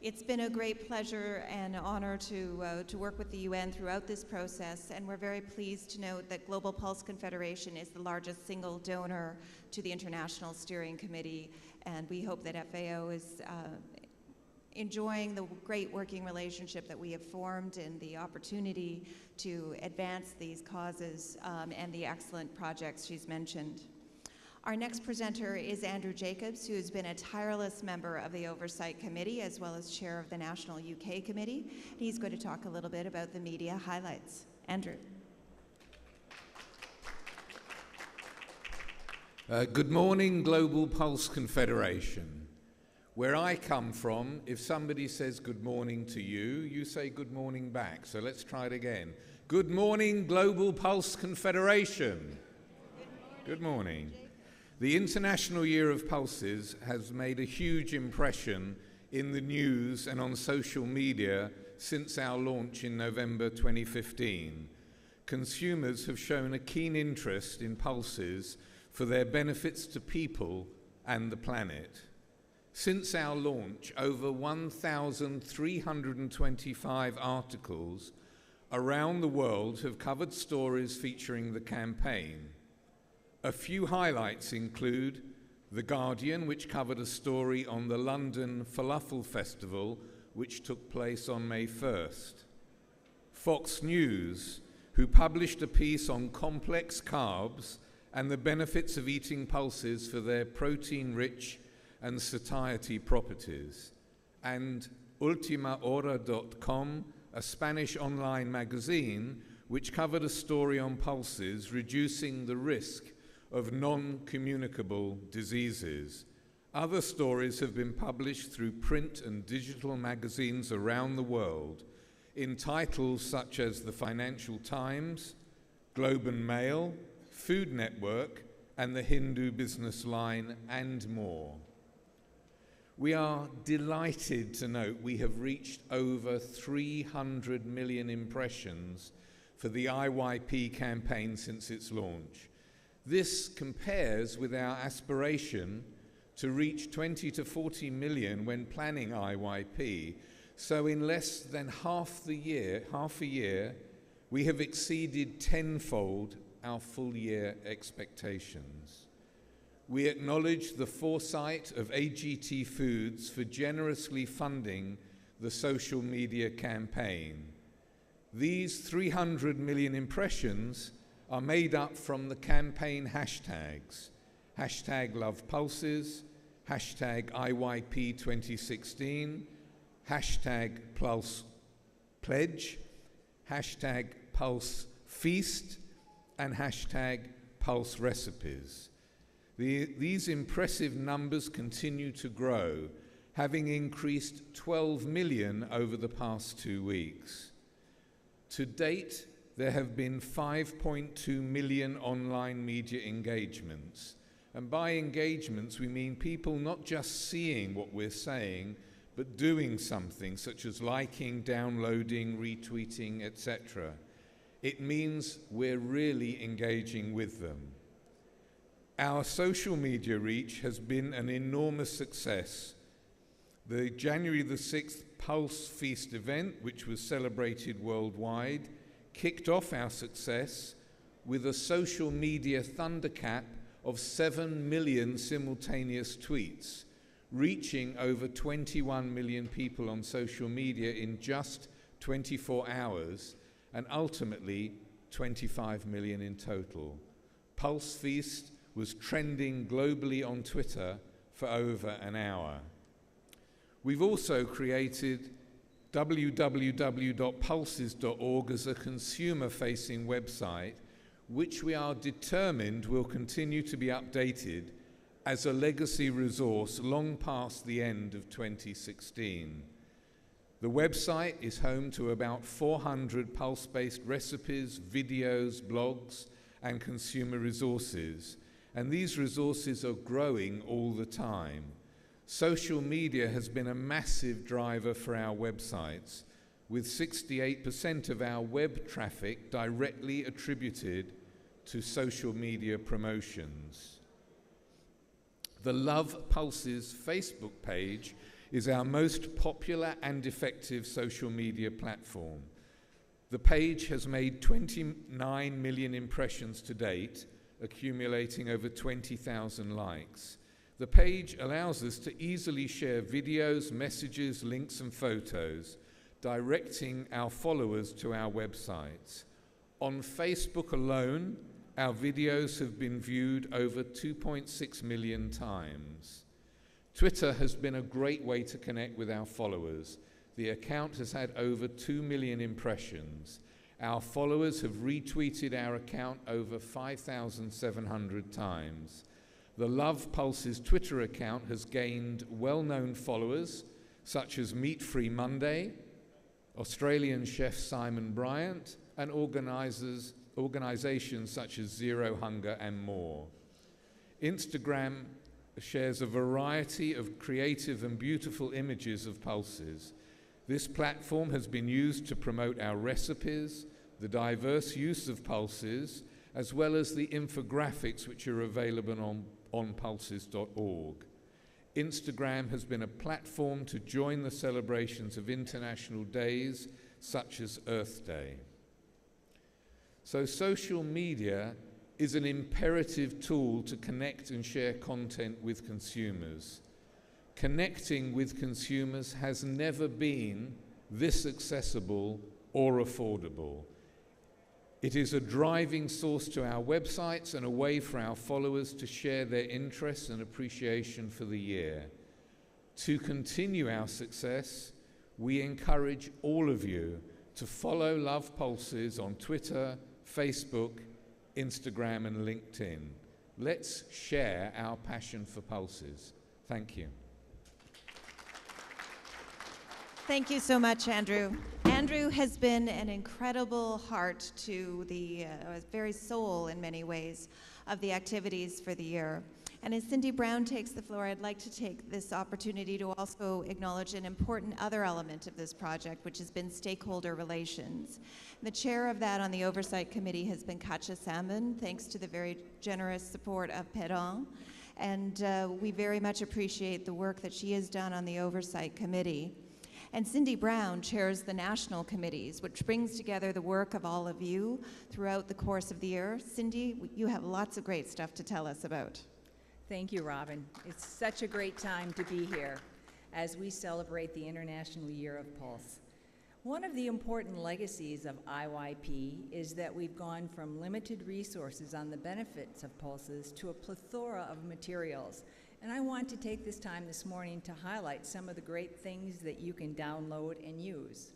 It's been a great pleasure and honor to work with the UN throughout this process, and we're very pleased to note that Global Pulse Confederation is the largest single donor to the International Steering Committee, and we hope that FAO is enjoying the great working relationship that we have formed and the opportunity to advance these causes and the excellent projects she's mentioned. Our next presenter is Andrew Jacobs, who has been a tireless member of the Oversight Committee as well as chair of the National UK Committee. He's going to talk a little bit about the media highlights. Andrew. Good morning, Global Pulse Confederation. Where I come from, if somebody says good morning to you, you say good morning back. So let's try it again. Good morning, Global Pulse Confederation. Good morning. The International Year of Pulses has made a huge impression in the news and on social media since our launch in November 2015. Consumers have shown a keen interest in pulses for their benefits to people and the planet. Since our launch, over 1,325 articles around the world have covered stories featuring the campaign. A few highlights include The Guardian, which covered a story on the London Falafel Festival, which took place on May 1st. Fox News, who published a piece on complex carbs and the benefits of eating pulses for their protein-rich and satiety properties. And UltimaHora.com, a Spanish online magazine, which covered a story on pulses reducing the risk of non-communicable diseases. Other stories have been published through print and digital magazines around the world in titles such as the Financial Times, Globe and Mail, Food Network, and the Hindu Business Line, and more. We are delighted to note we have reached over 300 million impressions for the IYP campaign since its launch. This compares with our aspiration to reach 20 to 40 million when planning IYP. So in less than half a year, we have exceeded tenfold our full year expectations. We acknowledge the foresight of AGT Foods for generously funding the social media campaign. These 300 million impressions are made up from the campaign hashtags, hashtag #LovePulses, hashtag IYP 2016, hashtag Pulse Pledge, hashtag Pulse Feast, and hashtag Pulse Recipes. These impressive numbers continue to grow, having increased 12 million over the past 2 weeks. To date, there have been 5.2 million online media engagements. And by engagements, we mean people not just seeing what we're saying, but doing something, such as liking, downloading, retweeting, etc. It means we're really engaging with them. Our social media reach has been an enormous success. The January the 6th Pulse Feast event, which was celebrated worldwide, kicked off our success with a social media thundercap of 7 million simultaneous tweets, reaching over 21 million people on social media in just 24 hours, and ultimately 25 million in total. Pulse Feast was trending globally on Twitter for over an hour. We've also created www.pulses.org as a consumer-facing website, which we are determined will continue to be updated as a legacy resource long past the end of 2016. The website is home to about 400 pulse-based recipes, videos, blogs, and consumer resources, and these resources are growing all the time. Social media has been a massive driver for our websites, with 68% of our web traffic directly attributed to social media promotions. The Love Pulses Facebook page is our most popular and effective social media platform. The page has made 29 million impressions to date, accumulating over 20,000 likes. The page allows us to easily share videos, messages, links, and photos, directing our followers to our websites. On Facebook alone, our videos have been viewed over 2.6 million times. Twitter has been a great way to connect with our followers. The account has had over 2 million impressions. Our followers have retweeted our account over 5,700 times. The Love Pulses Twitter account has gained well-known followers such as Meat Free Monday, Australian chef Simon Bryant, and organizations such as Zero Hunger and more. Instagram shares a variety of creative and beautiful images of pulses. This platform has been used to promote our recipes, the diverse use of pulses, as well as the infographics which are available on pulses.org. Instagram has been a platform to join the celebrations of international days such as Earth Day. So social media is an imperative tool to connect and share content with consumers. Connecting with consumers has never been this accessible or affordable. It is a driving source to our websites and a way for our followers to share their interests and appreciation for the year. To continue our success, we encourage all of you to follow Love Pulses on Twitter, Facebook, Instagram, and LinkedIn. Let's share our passion for pulses. Thank you. Thank you so much, Andrew. Andrew has been an incredible heart to the very soul, in many ways, of the activities for the year. And as Cindy Brown takes the floor, I'd like to take this opportunity to also acknowledge an important other element of this project, which has been stakeholder relations. The chair of that on the Oversight Committee has been Katja Salmon, thanks to the very generous support of Perrin. And we very much appreciate the work that she has done on the Oversight Committee. And Cindy Brown chairs the national committees, which brings together the work of all of you throughout the course of the year. Cindy, you have lots of great stuff to tell us about. Thank you, Robin. It's such a great time to be here as we celebrate the International Year of Pulse. One of the important legacies of IYP is that we've gone from limited resources on the benefits of pulses to a plethora of materials. And I want to take this time this morning to highlight some of the great things that you can download and use.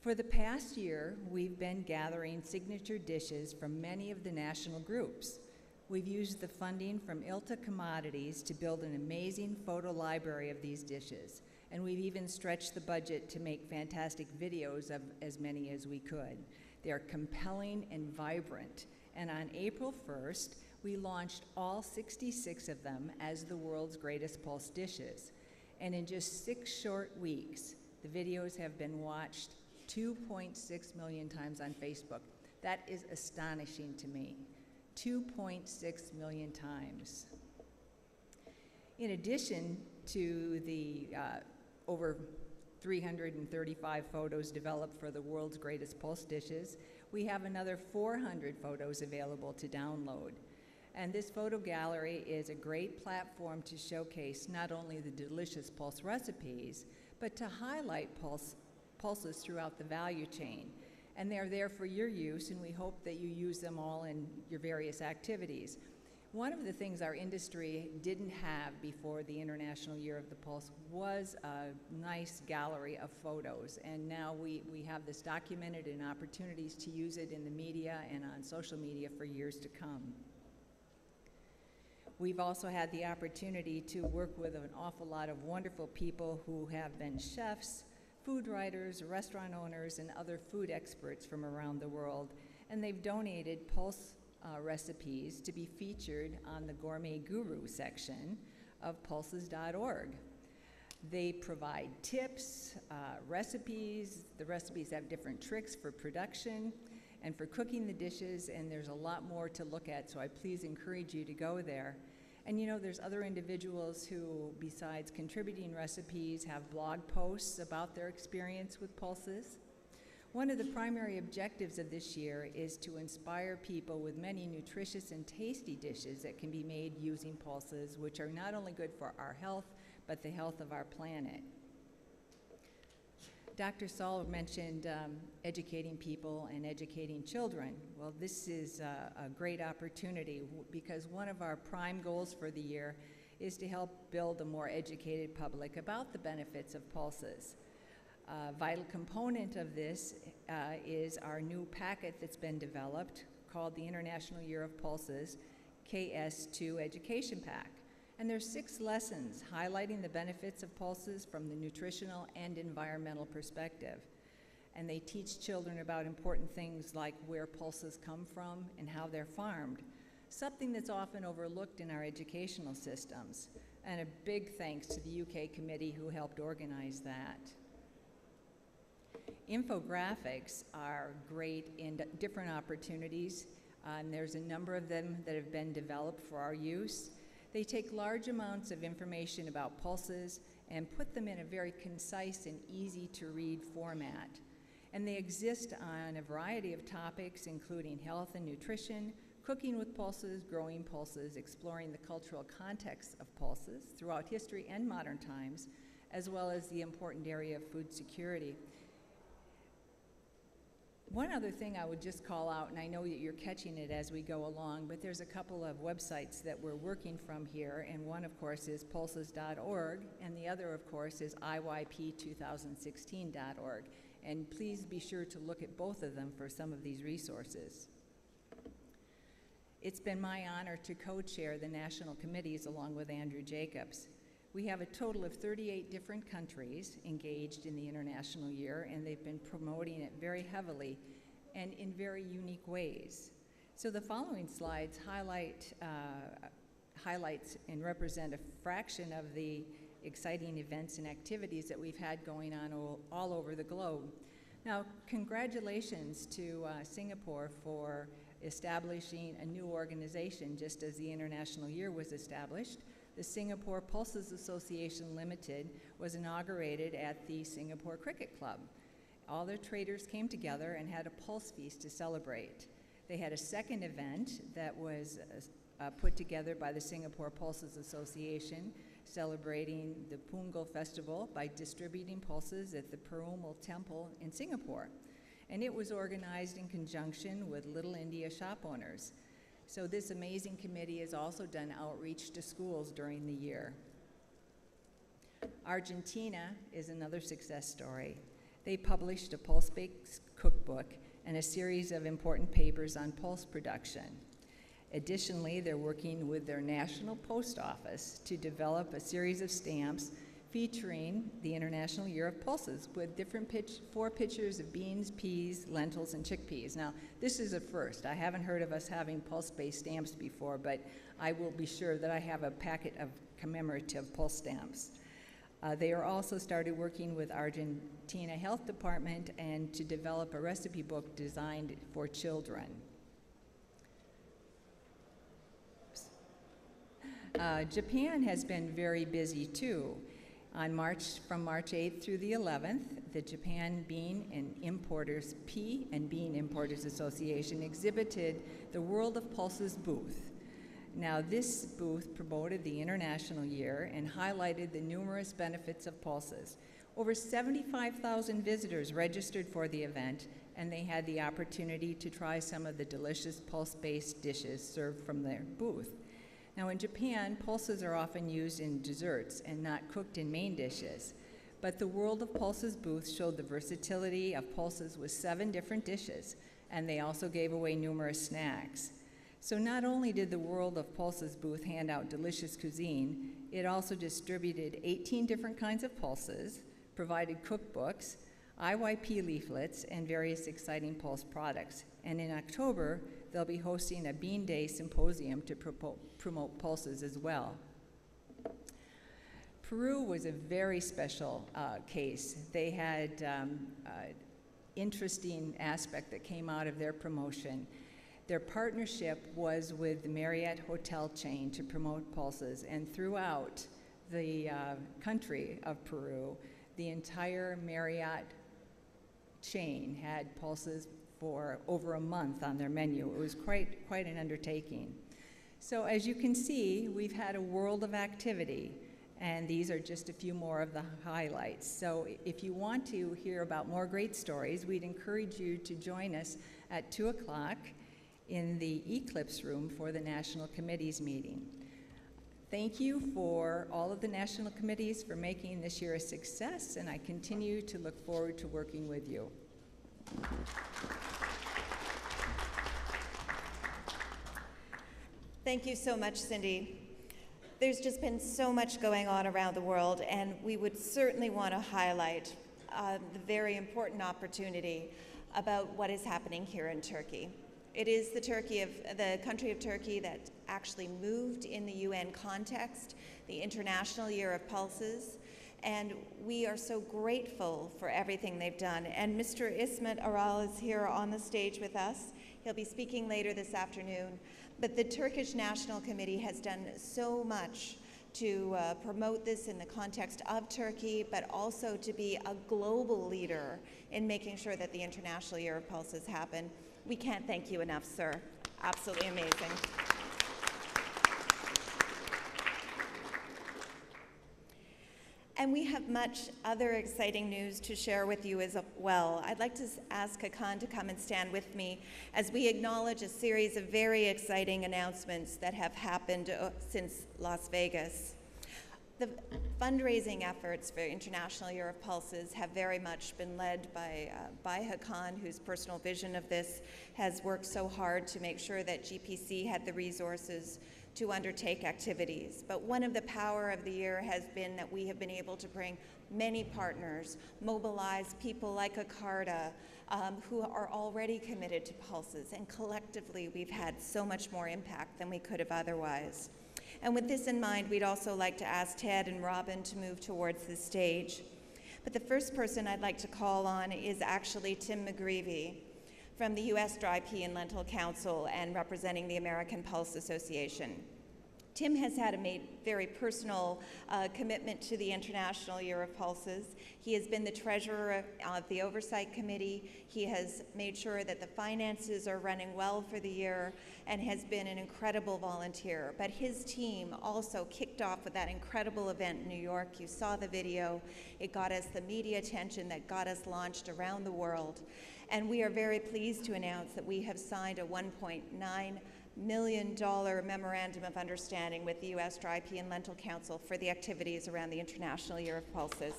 For the past year, we've been gathering signature dishes from many of the national groups. We've used the funding from ILTA Commodities to build an amazing photo library of these dishes, and we've even stretched the budget to make fantastic videos of as many as we could. They are compelling and vibrant, and on April 1st, we launched all 66 of them as the world's greatest pulse dishes. And in just 6 short weeks, the videos have been watched 2.6 million times on Facebook. That is astonishing to me. 2.6 million times. In addition to the over 335 photos developed for the world's greatest pulse dishes, we have another 400 photos available to download. And this photo gallery is a great platform to showcase not only the delicious pulse recipes, but to highlight pulses throughout the value chain. And they're there for your use, and we hope that you use them all in your various activities. One of the things our industry didn't have before the International Year of the Pulse was a nice gallery of photos, and now we have this documented and opportunities to use it in the media and on social media for years to come. We've also had the opportunity to work with an awful lot of wonderful people who have been chefs, food writers, restaurant owners, and other food experts from around the world, and they've donated pulse recipes to be featured on the Gourmet Guru section of pulses.org. They provide tips, recipes. The recipes have different tricks for production and for cooking the dishes, and there's a lot more to look at, so I please encourage you to go there. And you know, there's other individuals who, besides contributing recipes, have blog posts about their experience with pulses. One of the primary objectives of this year is to inspire people with many nutritious and tasty dishes that can be made using pulses, which are not only good for our health, but the health of our planet. Dr. Saul mentioned educating people and educating children. Well, this is a great opportunity because one of our prime goals for the year is to help build a more educated public about the benefits of pulses. A vital component of this is our new packet that's been developed called the International Year of Pulses, KS2 Education Pack. And there's 6 lessons highlighting the benefits of pulses from the nutritional and environmental perspective. And they teach children about important things like where pulses come from and how they're farmed, something that's often overlooked in our educational systems. And a big thanks to the UK committee who helped organize that. Infographics are great in different opportunities, and there's a number of them that have been developed for our use. They take large amounts of information about pulses and put them in a very concise and easy to read format. And they exist on a variety of topics, including health and nutrition, cooking with pulses, growing pulses, exploring the cultural context of pulses throughout history and modern times, as well as the important area of food security. One other thing I would just call out, and I know that you're catching it as we go along, but there's a couple of websites that we're working from here, and one, of course, is pulses.org, and the other, of course, is IYP2016.org. And please be sure to look at both of them for some of these resources. It's been my honor to co-chair the national committees along with Andrew Jacobs. We have a total of 38 different countries engaged in the International Year, and they've been promoting it very heavily and in very unique ways. So the following slides highlights and represent a fraction of the exciting events and activities that we've had going on all over the globe. Now, congratulations to Singapore for establishing a new organization just as the International Year was established. The Singapore Pulses Association Limited was inaugurated at the Singapore Cricket Club. All their traders came together and had a pulse feast to celebrate. They had a second event that was put together by the Singapore Pulses Association, celebrating the Punggol Festival by distributing pulses at the Perumal Temple in Singapore. And it was organized in conjunction with Little India shop owners. So this amazing committee has also done outreach to schools during the year. Argentina is another success story. They published a pulse-based cookbook and a series of important papers on pulse production. Additionally, they're working with their national post office to develop a series of stamps featuring the International Year of Pulses with different 4 pictures of beans, peas, lentils, and chickpeas. Now, this is a first. I haven't heard of us having pulse-based stamps before, but I will be sure that I have a packet of commemorative pulse stamps. They are also started working with Argentina Health Department and to develop a recipe book designed for children. Japan has been very busy too. From March 8th through the 11th, the Japan Bean and Importers Pea and Bean Importers Association exhibited the World of Pulses booth. Now, this booth promoted the International Year and highlighted the numerous benefits of pulses. Over 75,000 visitors registered for the event, and they had the opportunity to try some of the delicious pulse-based dishes served from their booth. Now, in Japan, pulses are often used in desserts and not cooked in main dishes. But the World of Pulses booth showed the versatility of pulses with 7 different dishes, and they also gave away numerous snacks. So not only did the World of Pulses booth hand out delicious cuisine, it also distributed 18 different kinds of pulses, provided cookbooks, IYP leaflets, and various exciting pulse products. And in October, they'll be hosting a Bean Day symposium to promote pulses as well. Peru was a very special case. They had interesting aspect that came out of their promotion. Their partnership was with the Marriott hotel chain to promote pulses, and throughout the country of Peru, the entire Marriott chain had pulses for over a month on their menu. It was quite an undertaking. So as you can see, we've had a world of activity, and these are just a few more of the highlights. So if you want to hear about more great stories, we'd encourage you to join us at 2 o'clock in the Eclipse Room for the National Committees meeting. Thank you for all of the national committees for making this year a success, and I continue to look forward to working with you. Thank you so much, Cindy. There's just been so much going on around the world, and we would certainly want to highlight the very important opportunity about what is happening here in Turkey. It is the country of Turkey that actually moved in the UN context, the International Year of Pulses, and we are so grateful for everything they've done. And Mr. Ismet Aral is here on the stage with us. He'll be speaking later this afternoon. But the Turkish National Committee has done so much to promote this in the context of Turkey, but also to be a global leader in making sure that the International Year of Pulses happen. We can't thank you enough, sir. Absolutely amazing. And we have much other exciting news to share with you as well. I'd like to ask Hakan to come and stand with me as we acknowledge a series of very exciting announcements that have happened since Las Vegas. The fundraising efforts for International Year of Pulses have very much been led by Hakan, whose personal vision of this has worked so hard to make sure that GPC had the resources to undertake activities. But one of the power of the year has been that we have been able to bring many partners, mobilize people like Akarda, who are already committed to pulses, and collectively we've had so much more impact than we could have otherwise. And with this in mind, we'd also like to ask Ted and Robin to move towards the stage. But the first person I'd like to call on is actually Tim McGreevy from the U.S. Dry Pea and Lentil Council and representing the American Pulse Association. Tim has had a very personal commitment to the International Year of Pulses. He has been the treasurer of the Oversight Committee. He has made sure that the finances are running well for the year and has been an incredible volunteer. But his team also kicked off with that incredible event in New York. You saw the video. It got us the media attention that got us launched around the world. And we are very pleased to announce that we have signed a $1.9 million memorandum of understanding with the U.S. Dry Pea and Lentil Council for the activities around the International Year of Pulses.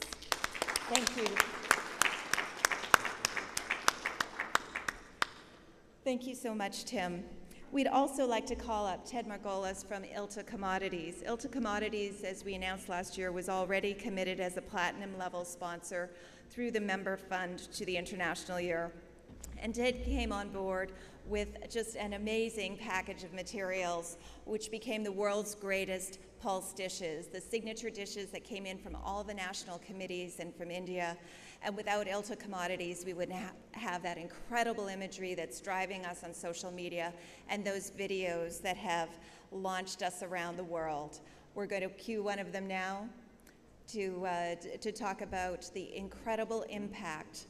Thank you. Thank you so much, Tim. We'd also like to call up Ted Margolis from ILTA Commodities. ILTA Commodities, as we announced last year, was already committed as a platinum level sponsor through the member fund to the International Year. And Ted came on board with just an amazing package of materials, which became the world's greatest pulse dishes, the signature dishes that came in from all the national committees and from India. And without ILTA Commodities, we wouldn't have that incredible imagery that's driving us on social media and those videos that have launched us around the world. We're going to cue one of them now to talk about the incredible impact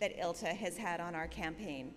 that ILTA has had on our campaign.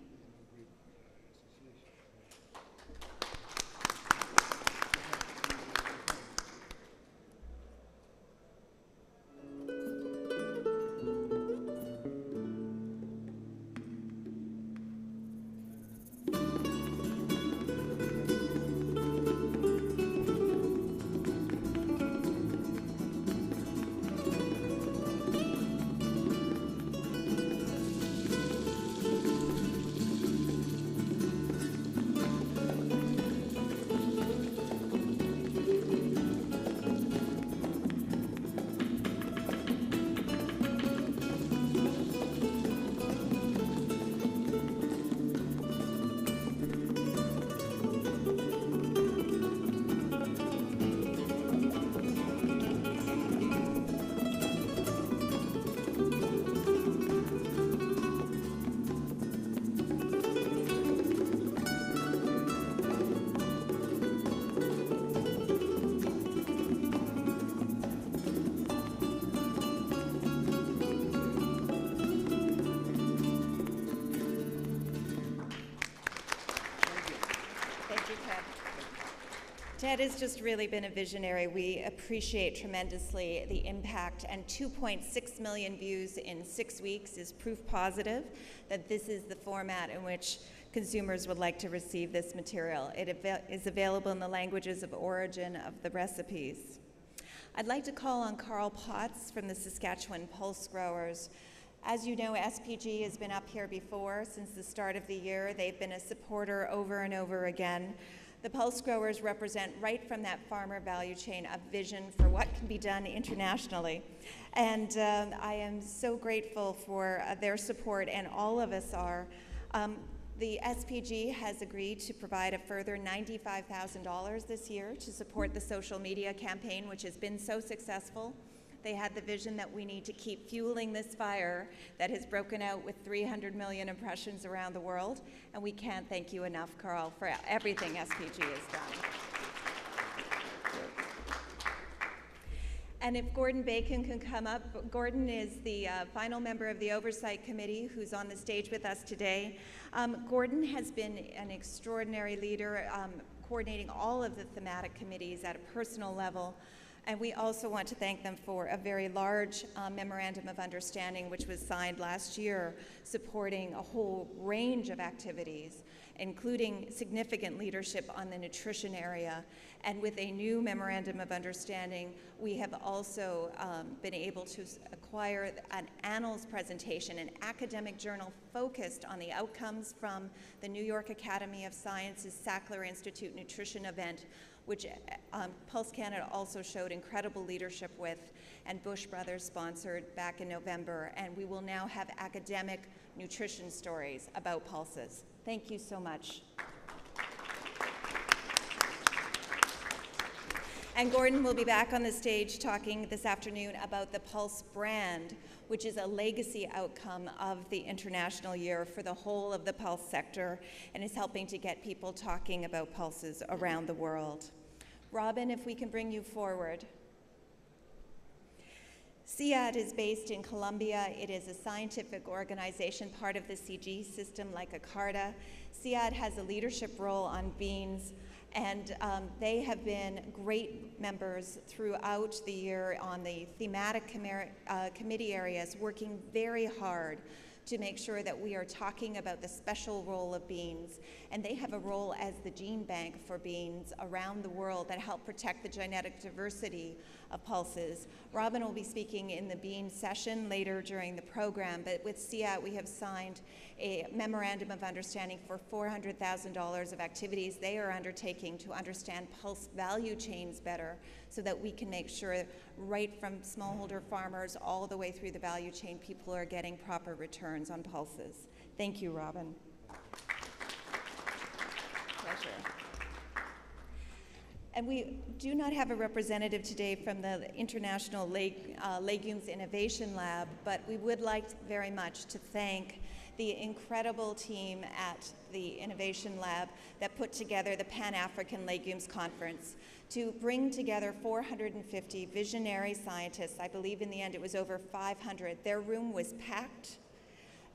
Ted has just really been a visionary. We appreciate tremendously the impact, and 2.6 million views in 6 weeks is proof positive that this is the format in which consumers would like to receive this material. It is available in the languages of origin of the recipes. I'd like to call on Carl Potts from the Saskatchewan Pulse Growers. As you know, SPG has been up here before since the start of the year. They've been a supporter over and over again. The Pulse Growers represent, right from that farmer value chain, a vision for what can be done internationally. And I am so grateful for their support, and all of us are. The SPG has agreed to provide a further $95,000 this year to support the social media campaign, which has been so successful. They had the vision that we need to keep fueling this fire that has broken out with 300 million impressions around the world, and we can't thank you enough, Carl, for everything SPG has done. And if Gordon Bacon can come up. Gordon is the final member of the Oversight Committee who's on the stage with us today. Gordon has been an extraordinary leader, coordinating all of the thematic committees at a personal level. And we also want to thank them for a very large memorandum of understanding which was signed last year, supporting a whole range of activities, including significant leadership on the nutrition area. And with a new memorandum of understanding, we have also been able to acquire an Annals presentation, an academic journal focused on the outcomes from the New York Academy of Sciences Sackler Institute Nutrition event, which Pulse Canada also showed incredible leadership with, and Bush Brothers sponsored back in November. And we will now have academic nutrition stories about pulses. Thank you so much. And Gordon will be back on the stage talking this afternoon about the Pulse brand, which is a legacy outcome of the International Year for the whole of the pulse sector and is helping to get people talking about pulses around the world. Robin, if we can bring you forward. CIAD is based in Colombia. It is a scientific organization, part of the CG system like ACARDA. CIAD has a leadership role on beans, and they have been great members throughout the year on the thematic committee areas, working very hard to make sure that we are talking about the special role of beans. And they have a role as the gene bank for beans around the world that help protect the genetic diversity of pulses. Robin will be speaking in the bean session later during the program, but with CIAT we have signed a memorandum of understanding for $400,000 of activities they are undertaking to understand pulse value chains better, so that we can make sure right from smallholder farmers all the way through the value chain, people are getting proper returns on pulses. Thank you, Robin. Pleasure. And we do not have a representative today from the International Legumes Innovation Lab, but we would like very much to thank the incredible team at the Innovation Lab that put together the Pan-African Legumes Conference to bring together 450 visionary scientists. I believe in the end it was over 500. Their room was packed.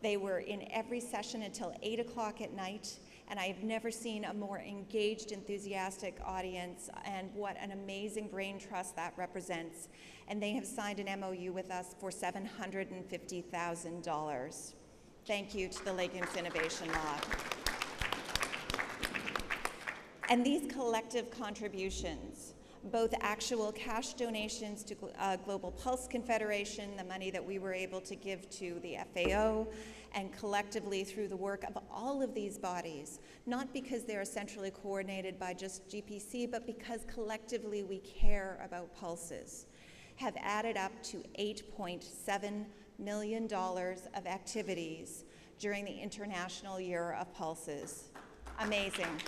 They were in every session until 8 o'clock at night, and I have never seen a more engaged, enthusiastic audience, and what an amazing brain trust that represents. And they have signed an MOU with us for $750,000. Thank you to the Legumes Innovation Lab. And these collective contributions, both actual cash donations to Global Pulse Confederation, the money that we were able to give to the FAO, and collectively through the work of all of these bodies, not because they are centrally coordinated by just GPC, but because collectively we care about pulses, have added up to $8.7 million of activities during the International Year of Pulses. Amazing.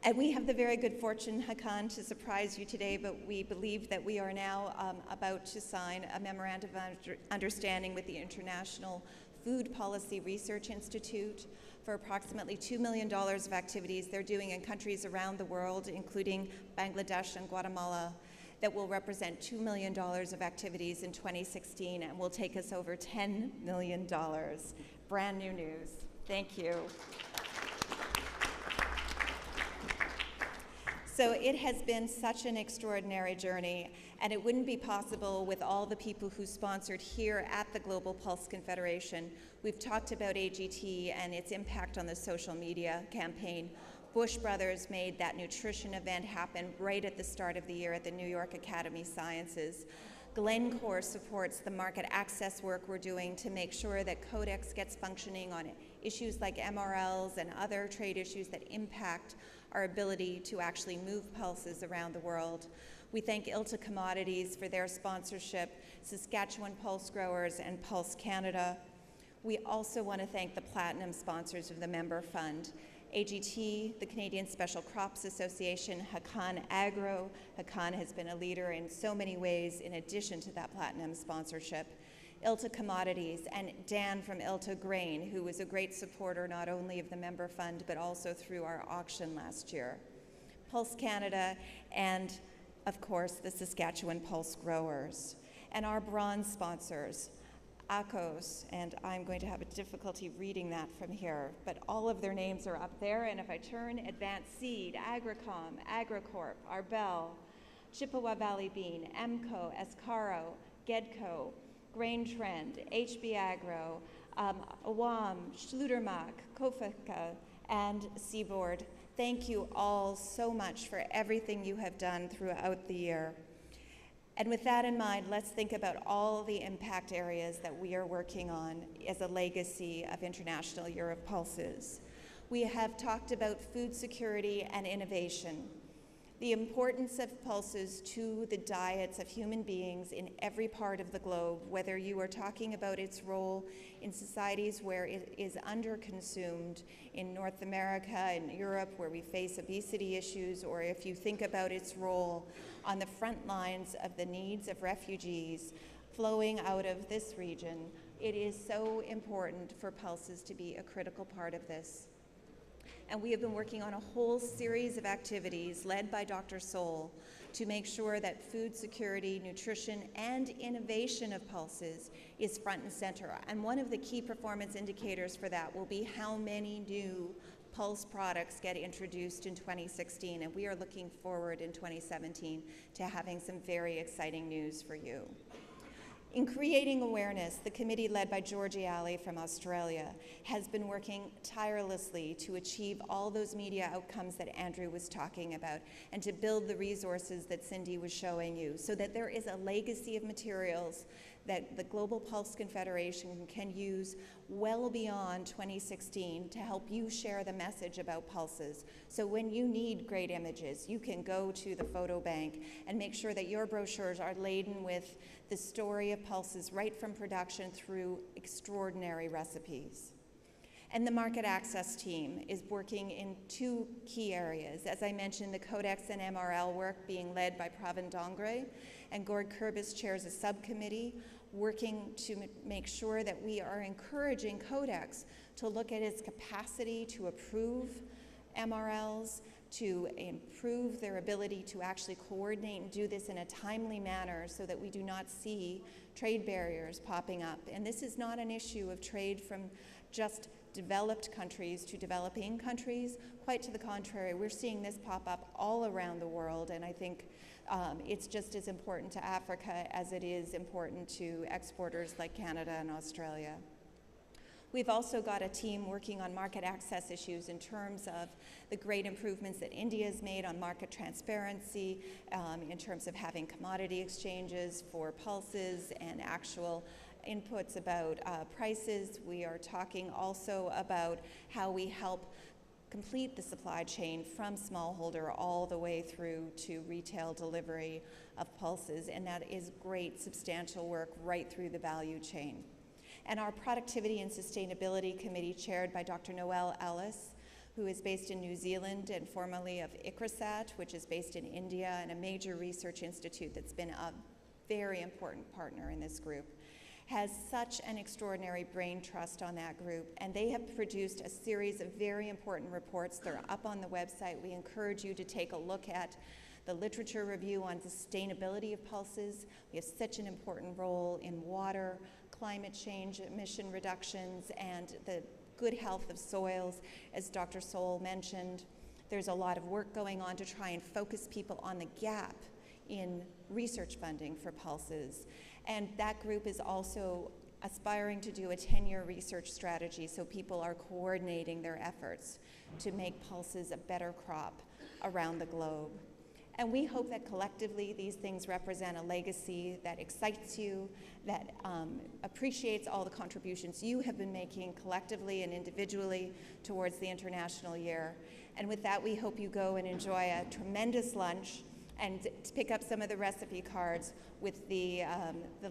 And we have the very good fortune, Hakan, to surprise you today, but we believe that we are now about to sign a memorandum of understanding with the International Food Policy Research Institute for approximately $2 million of activities they're doing in countries around the world, including Bangladesh and Guatemala, that will represent $2 million of activities in 2016 and will take us over $10 million. Brand new news. Thank you. So it has been such an extraordinary journey, and it wouldn't be possible with all the people who sponsored here at the Global Pulse Confederation. We've talked about AGT and its impact on the social media campaign. Bush Brothers made that nutrition event happen right at the start of the year at the New York Academy of Sciences. Glencore supports the market access work we're doing to make sure that Codex gets functioning on issues like MRLs and other trade issues that impact our ability to actually move pulses around the world. We thank ILTA Commodities for their sponsorship, Saskatchewan Pulse Growers, and Pulse Canada. We also want to thank the platinum sponsors of the member fund, AGT, the Canadian Special Crops Association, Hakan Agro. Hakan has been a leader in so many ways in addition to that platinum sponsorship. ILTA Commodities, and Dan from ILTA Grain, who was a great supporter not only of the member fund but also through our auction last year. Pulse Canada, and of course the Saskatchewan Pulse Growers. And our bronze sponsors, ACOS, and I'm going to have a difficulty reading that from here, but all of their names are up there, and if I turn, Advanced Seed, Agricom, AgriCorp, Arbel, Chippewa Valley Bean, EMCO, Escaro, Gedco, Grain Trend, HB Agro, Awam, Schlutermach, Kofika, and Seaboard. Thank you all so much for everything you have done throughout the year. And with that in mind, let's think about all the impact areas that we are working on as a legacy of International Year of Pulses. We have talked about food security and innovation, the importance of pulses to the diets of human beings in every part of the globe, whether you are talking about its role in societies where it is underconsumed in North America and Europe, where we face obesity issues, or if you think about its role on the front lines of the needs of refugees flowing out of this region. It is so important for pulses to be a critical part of this. And we have been working on a whole series of activities led by Dr. Soul to make sure that food security, nutrition, and innovation of pulses is front and center. And one of the key performance indicators for that will be how many new Pulse products get introduced in 2016, and we are looking forward in 2017 to having some very exciting news for you. In creating awareness, the committee led by Georgie Alley from Australia has been working tirelessly to achieve all those media outcomes that Andrew was talking about and to build the resources that Cindy was showing you so that there is a legacy of materials that the Global Pulse Confederation can use well beyond 2016 to help you share the message about pulses. So when you need great images, you can go to the photo bank and make sure that your brochures are laden with the story of pulses right from production through extraordinary recipes. And the market access team is working in two key areas. As I mentioned, the Codex and MRL work being led by Pravin Dongre, and Gord Kurbis chairs a subcommittee working to make sure that we are encouraging Codex to look at its capacity to approve MRLs, to improve their ability to actually coordinate and do this in a timely manner so that we do not see trade barriers popping up. And this is not an issue of trade from just developed countries to developing countries. Quite to the contrary, we're seeing this pop up all around the world, and I think it's just as important to Africa as it is important to exporters like Canada and Australia. We've also got a team working on market access issues in terms of the great improvements that India has made on market transparency, in terms of having commodity exchanges for pulses and actual inputs about prices. We are talking also about how we help complete the supply chain from smallholder all the way through to retail delivery of pulses, and that is great, substantial work right through the value chain. And our Productivity and Sustainability Committee, chaired by Dr. Noelle Ellis, who is based in New Zealand and formerly of ICRISAT, which is based in India, and a major research institute that's been a very important partner in this group, has such an extraordinary brain trust on that group, and they have produced a series of very important reports. They're up on the website. We encourage you to take a look at the literature review on sustainability of pulses. We have such an important role in water, climate change, emission reductions, and the good health of soils, as Dr. Soul mentioned. There's a lot of work going on to try and focus people on the gap in research funding for pulses. And that group is also aspiring to do a 10-year research strategy, so people are coordinating their efforts to make pulses a better crop around the globe. And we hope that collectively these things represent a legacy that excites you, that appreciates all the contributions you have been making collectively and individually towards the International Year. And with that, we hope you go and enjoy a tremendous lunch and to pick up some of the recipe cards with the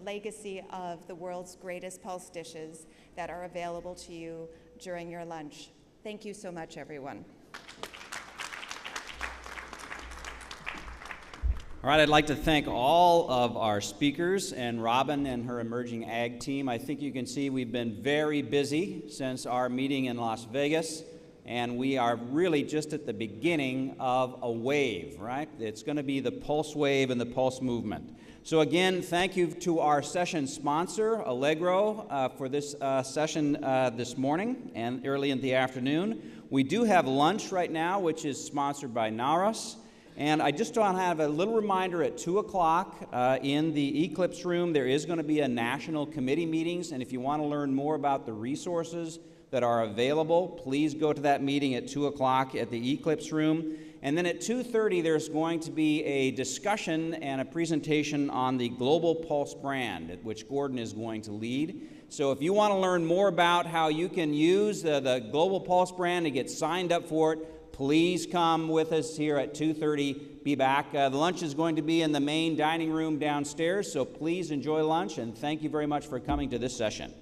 legacy of the world's greatest pulse dishes that are available to you during your lunch. Thank you so much, everyone. All right, I'd like to thank all of our speakers and Robin and her emerging ag team. I think you can see we've been very busy since our meeting in Las Vegas, and we are really just at the beginning of a wave, right? It's going to be the pulse wave and the pulse movement. So again, thank you to our session sponsor, Allegro, for this session this morning and early in the afternoon. We do have lunch right now, which is sponsored by Naras. And I just want to have a little reminder at 2 o'clock in the Eclipse room, there is going to be a national committee meetings. And if you want to learn more about the resources that are available, please go to that meeting at 2 o'clock at the Eclipse room. And then at 2:30, there's going to be a discussion and a presentation on the Global Pulse brand, which Gordon is going to lead. So if you want to learn more about how you can use the Global Pulse brand and get signed up for it, please come with us here at 2:30. Be back. The lunch is going to be in the main dining room downstairs, so please enjoy lunch, and thank you very much for coming to this session.